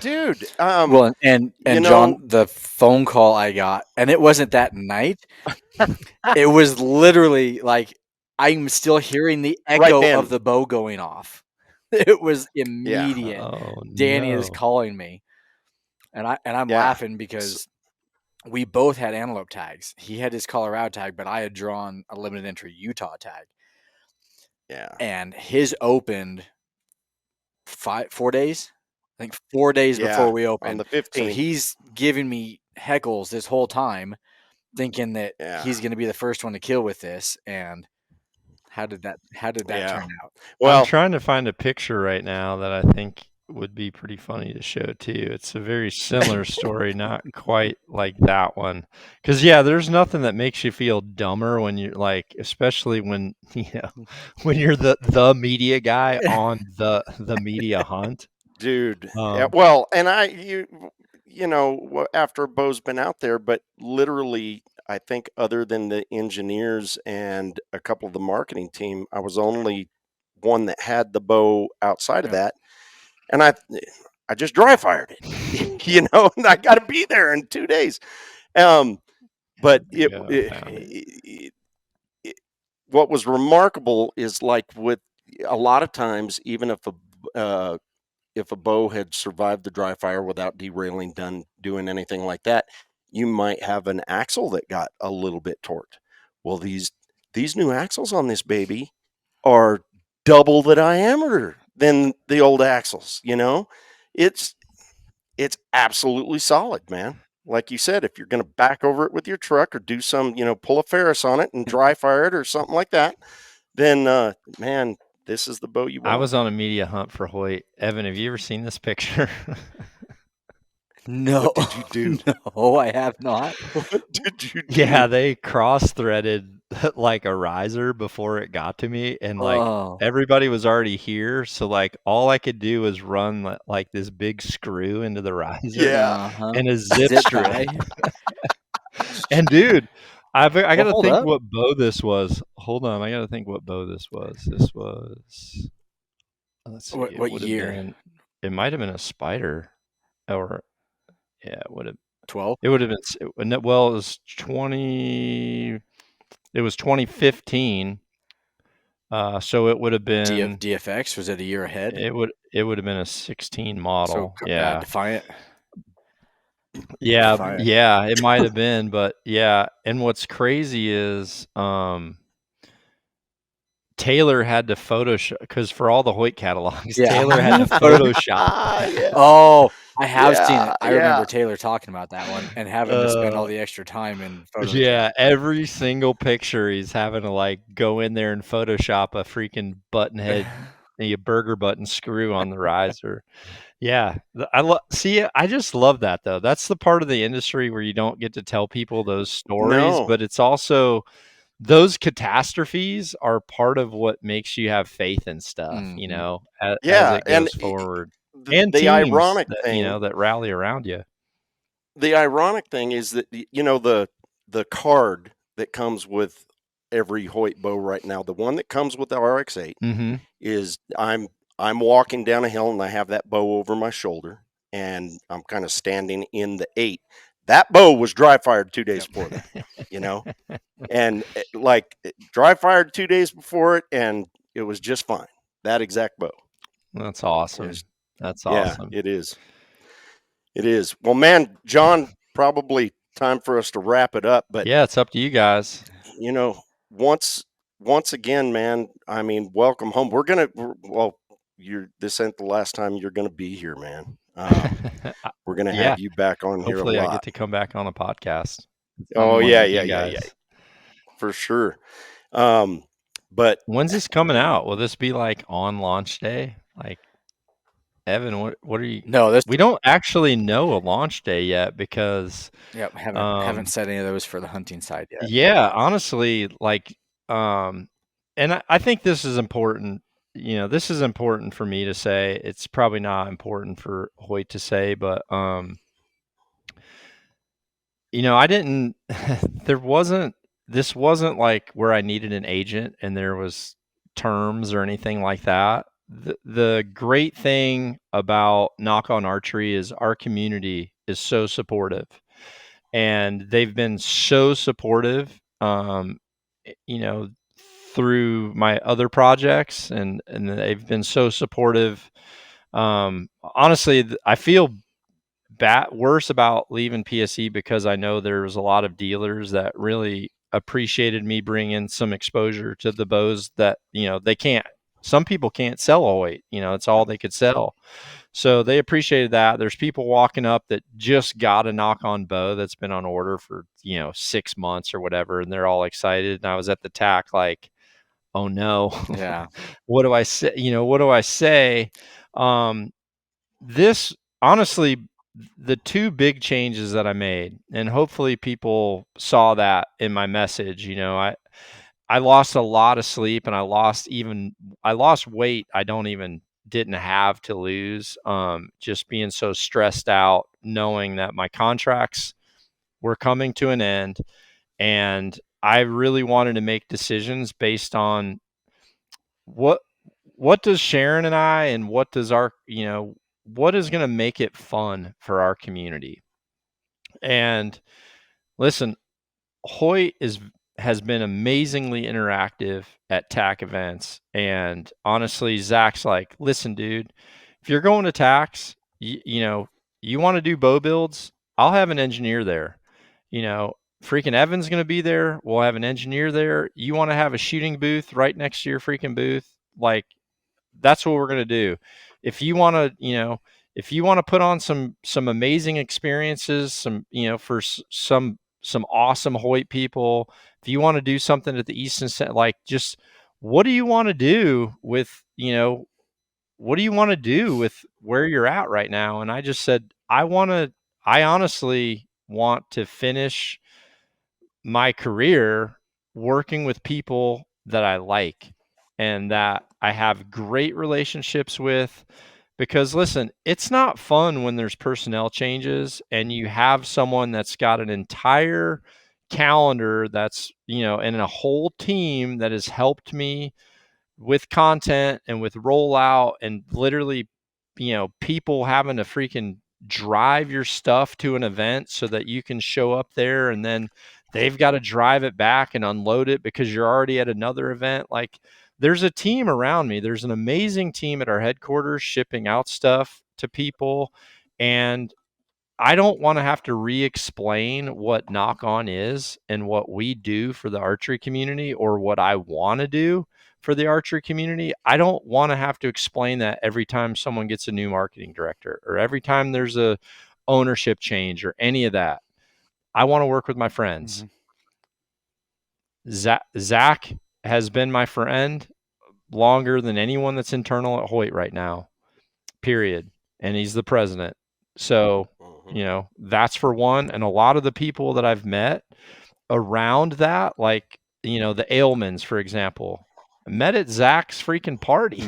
dude. Well, and John, the phone call I got, and it wasn't that night. It was literally like, I'm still hearing the echo of the bow going off. It was immediate. Yeah. Oh, Danny is calling me, and I'm laughing because we both had antelope tags. He had his Colorado tag, but I had drawn a limited entry Utah tag. Yeah. And his opened 4 days. I think 4 days before we opened. On the 15th. So he's giving me heckles this whole time, thinking that he's going to be the first one to kill with this. And how did that turn out? Well, I'm trying to find a picture right now that I think would be pretty funny to show too. It's a very similar story, not quite like that one. Because yeah, there's nothing that makes you feel dumber when you're like, especially when when you're the media guy on the media hunt. Dude. Well, and after Bo's been out there, but literally, I think other than the engineers and a couple of the marketing team, I was only one that had the bow outside of that. And I just dry fired it, and I got to be there in 2 days. But what was remarkable is like with a lot of times, even if a bow had survived the dry fire without derailing, doing anything like that, you might have an axle that got a little bit torqued. Well, these new axles on this baby are double the diameter than the old axles. It's absolutely solid, man. Like you said, if you're going to back over it with your truck or do some, pull a Ferris on it and dry fire it or something like that, then man, this is the bow you want. I was on a media hunt for Hoyt. Evan, have you ever seen this picture? No. What did you do? No, I have not. What did you do? Yeah, they cross-threaded like a riser before it got to me, and like everybody was already here, so like all I could do was run like this big screw into the riser, and a zip strip. And dude, I got to think what bow this was. Hold on, I got to think what bow this was. This was, let's see, what year? It might have been a Spider, or yeah, it would have 12. It would have been, well, it was 2015. So it would have been DFX. Was it a year ahead? It would have been a 16 model. So, yeah. Defiant. Yeah, Defiant. yeah, it might have been, but yeah. And what's crazy is Taylor had to Photoshop, because for all the Hoyt catalogs, Taylor had to Photoshop. Yeah. Oh, I have seen it. I remember Taylor talking about that one and having to spend all the extra time in Photoshop. Yeah, every single picture he's having to like go in there and Photoshop a freaking button head, a burger button screw on the riser. Yeah, I just love that though. That's the part of the industry where you don't get to tell people those stories, but it's also those catastrophes are part of what makes you have faith in stuff, as it goes forward. And the teams ironic that, thing, that rally around you. The ironic thing is that the card that comes with every Hoyt bow right now, the one that comes with the RX-8, is I'm walking down a hill and I have that bow over my shoulder and I'm kind of standing in the 8. That bow was dry fired 2 days before that, and like dry fired 2 days before it, and it was just fine. That exact bow. That's awesome. That's awesome. Yeah, it is. It is. Well, man, John, probably time for us to wrap it up. But yeah, it's up to you guys. Once again, man, I mean, welcome home. This ain't the last time you're gonna be here, man. We're gonna have you back on here. Hopefully, I get to come back on a podcast. Oh yeah, for sure. But when's this coming out? Will this be like on launch day? Like, Evan, what are you? No, we don't actually know a launch day yet because haven't set any of those for the hunting side yet. Yeah, honestly, like, and I think this is important. This is important for me to say. It's probably not important for Hoyt to say, but I didn't. This wasn't like where I needed an agent and there was terms or anything like that. The great thing about Knock on Archery is our community is so supportive, and they've been so supportive, through my other projects, and they've been so supportive. Honestly, I feel worse about leaving PSE because I know there's a lot of dealers that really appreciated me bringing some exposure to the bows that, some people can't sell Hoyt, it's all they could sell. So they appreciated that. There's people walking up that just got a Knock on bow that's been on order for, 6 months or whatever. And they're all excited. And I was at the TAC like, oh no, yeah. What do I say? What do I say? this honestly, the two big changes that I made, and hopefully people saw that in my message. I lost a lot of sleep, and I lost weight. I didn't have to lose. Just being so stressed out, knowing that my contracts were coming to an end, and I really wanted to make decisions based on what does Sharon and I, and what does what is going to make it fun for our community. And listen, Hoyt has been amazingly interactive at TAC events. And honestly, Zach's like, listen, dude, if you're going to TACs, you want to do bow builds, I'll have an engineer there. Freaking Evan's going to be there. We'll have an engineer there. You want to have a shooting booth right next to your freaking booth? Like, that's what we're going to do. If you want to, put on some amazing experiences, for some awesome Hoyt people, if you want to do something at the Easton Center, like, just what do you want to do with, what do you want to do with where you're at right now? And I just said, I honestly want to finish my career working with people that I like and that I have great relationships with. Because listen, it's not fun when there's personnel changes and you have someone that's got an entire calendar and a whole team that has helped me with content and with rollout, and literally, people having to freaking drive your stuff to an event so that you can show up there, and then they've got to drive it back and unload it because you're already at another event. Like, there's a team around me. There's an amazing team at our headquarters shipping out stuff to people. And I don't want to have to re-explain what Knock On is and what we do for the archery community, or what I want to do for the archery community. I don't want to have to explain that every time someone gets a new marketing director, or every time there's a ownership change, or any of that. I want to work with my friends. Zach has been my friend longer than anyone that's internal at Hoyt right now, period. And he's the president. So, that's for one. And a lot of the people that I've met around that, like, the Ailmans, for example, I met at Zach's freaking party,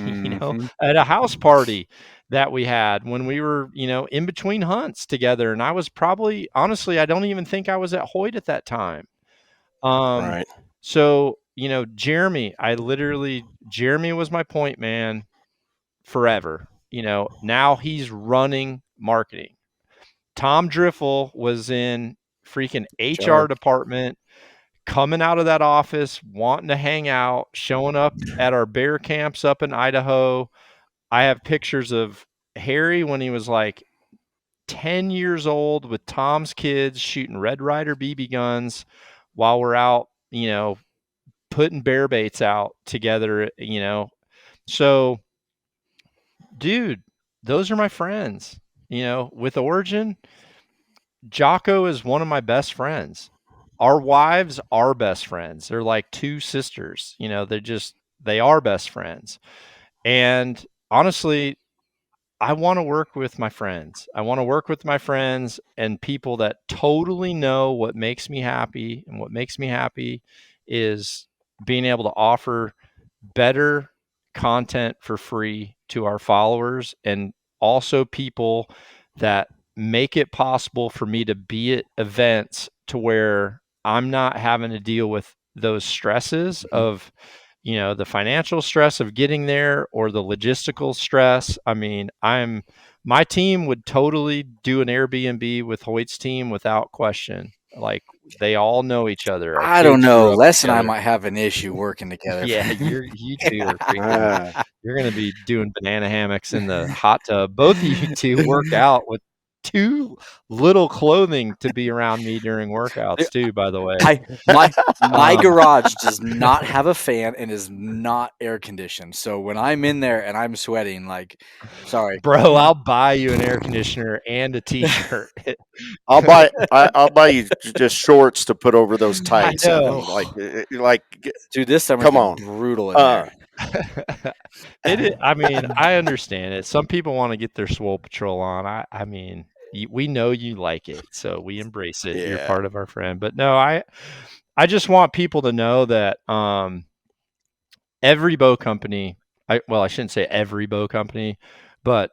at a house party that we had when we were, in between hunts together. And I was probably, honestly, I don't even think I was at Hoyt at that time. Right. So, Jeremy was my point man forever. Now he's running marketing. Tom Driffle was in freaking HR department, coming out of that office, wanting to hang out, showing up at our bear camps up in Idaho. I have pictures of Harry when he was like 10 years old with Tom's kids shooting Red Ryder BB guns while we're out, putting bear baits out together, So, dude, those are my friends. With Origin, Jocko is one of my best friends. Our wives are best friends. They're like two sisters. They are best friends. And honestly, I want to work with my friends. I want to work with my friends and people that totally know what makes me happy. And what makes me happy is being able to offer better content for free to our followers, and also people that make it possible for me to be at events to where I'm not having to deal with those stresses of, the financial stress of getting there, or the logistical stress. I mean, my team would totally do an Airbnb with Hoyt's team without question. Like, they all know each other. Our I don't kids know. grew up Les and I together. might have an issue working together. Yeah, you two are freaking. You're going to be doing banana hammocks in the hot tub. Both of you two work out with too little clothing to be around me during workouts too, by the way. My garage does not have a fan and is not air conditioned. So when I'm in there and I'm sweating, like, sorry, Bro, I'll buy you an air conditioner and a t-shirt. I'll buy you just shorts to put over those tights. know. Evan. Like, dude, this summer's come been on. brutal in there. I mean, I understand it. Some people want to get their swole patrol on. I mean, we know you like it, so we embrace it. You're Yeah. part of our friend. But no, I just want people to know that every bow company, I shouldn't say every bow company, but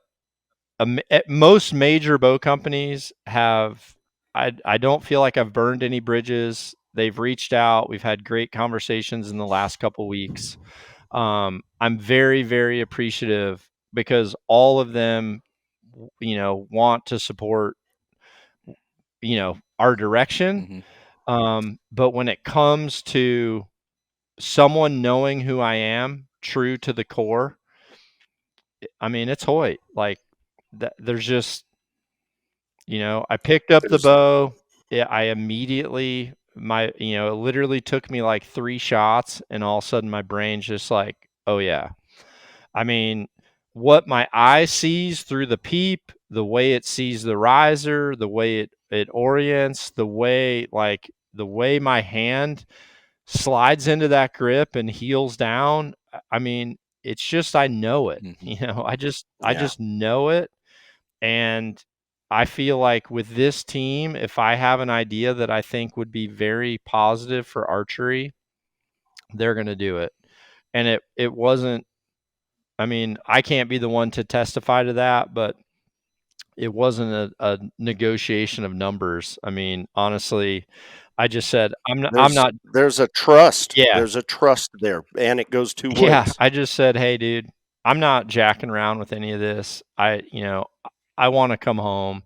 most major bow companies have. I don't feel like I've burned any bridges. They've reached out. We've had great conversations in the last couple weeks. I'm very, very appreciative because all of them, want to support, our direction. But when it comes to someone knowing who I am, true to the core, I mean, it's Hoyt. Like there's just, I picked up the bow. Yeah, I immediately it literally took me like 3 shots, and all of a sudden my brain's just like, oh yeah. I mean, what my eye sees through the peep, the way it sees the riser, the way it orients, the way my hand slides into that grip and heels down. I mean, it's just I know it. I just know it. And I feel like with this team, if I have an idea that I think would be very positive for archery, they're going to do it. And it wasn't, I mean, I can't be the one to testify to that, but it wasn't a negotiation of numbers. I mean, honestly, I just said, I'm not, There's a trust. yeah, There's a trust there, and it goes two yeah. ways. I just said, hey, dude, I'm not jacking around with any of this. I want to come home,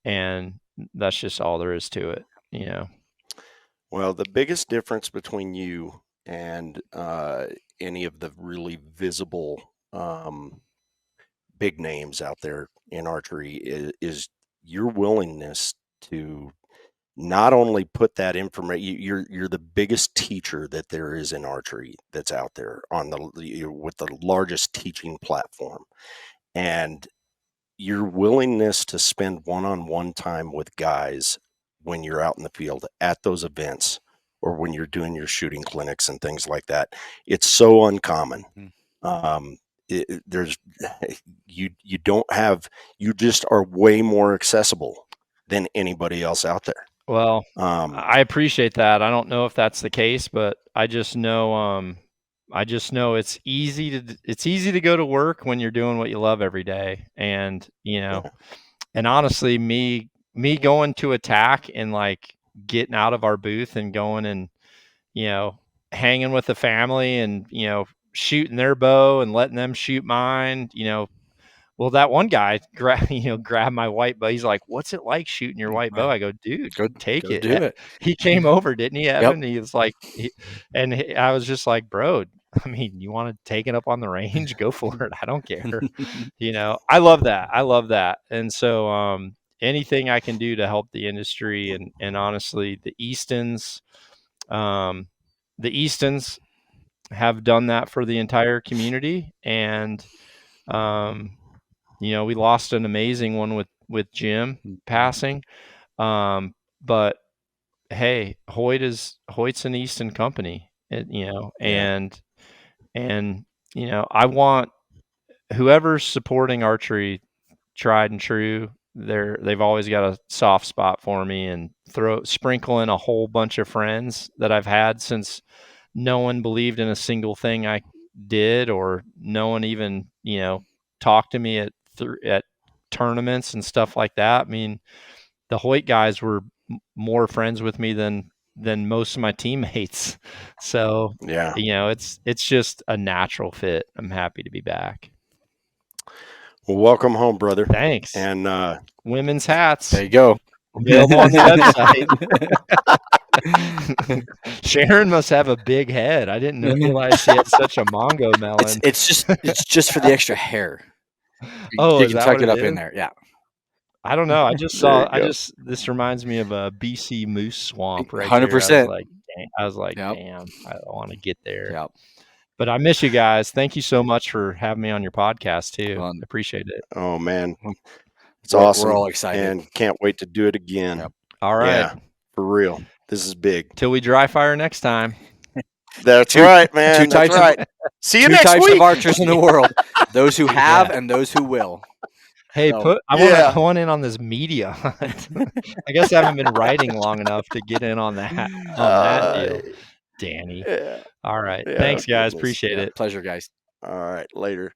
and that's just all there is to it. Well, the biggest difference between you and any of the really visible big names out there in archery is your willingness to not only put that information. You're the biggest teacher that there is in archery that's out there on with the largest teaching platform, and your willingness to spend one-on-one time with guys when you're out in the field at those events or when you're doing your shooting clinics and things like that. It's so uncommon. There's you don't have, you just are way more accessible than anybody else out there. Well, I appreciate that. I don't know if that's the case, but I just know it's easy to go to work when you're doing what you love every day. And, and honestly, me going to attack and like getting out of our booth and going and, hanging with the family and, shooting their bow and letting them shoot mine, well, that one guy grabbed my white bow. He's like, "What's it like shooting your white bow?" I go, "Dude, take Go it." do it. He came over, didn't he, Evan? Yep. He was like, I was just like, "Bro, I mean, you want to take it up on the range? Go for it. I don't care." I love that. I love that. And so, anything I can do to help the industry, and honestly, the Eastons have done that for the entire community, and we lost an amazing one with Jim passing. But hey, Hoyt's an Easton company, and I want whoever's supporting archery tried and true. They've always got a soft spot for me, and sprinkle in a whole bunch of friends that I've had since no one believed in a single thing I did, or no one even, talked to me at tournaments and stuff like that. I mean, the Hoyt guys were more friends with me than most of my teammates. So, Yeah. it's just a natural fit. I'm happy to be back. Well, welcome home, brother. Thanks. And women's hats. There you go. Available on the website. Sharon must have a big head. I didn't realize she had such a Mongo melon. It's just for the extra hair. Oh, you is can that tuck what it it up is? in there. Yeah. I don't know. I just There saw. you go. This reminds me of a BC moose swamp right 100%. there. I was like, Yep. damn, I want to get there. Yep. But I miss you guys. Thank you so much for having me on your podcast too. Well, Appreciate it. Oh man, it's We're awesome. all excited. And can't wait to do it again. Yep. All right. Yeah, for real. This is big. Till we dry fire next time. That's right, man. That's types right. See you two next types week. of archers in the world: those who have and those who will. Hey, So, I Yeah. want in on this media hunt. I guess I haven't been writing long enough to get in on that deal, Danny. Yeah. All right. Yeah, Thanks, guys. goodness. Appreciate yeah, it. pleasure, guys. All right. Later.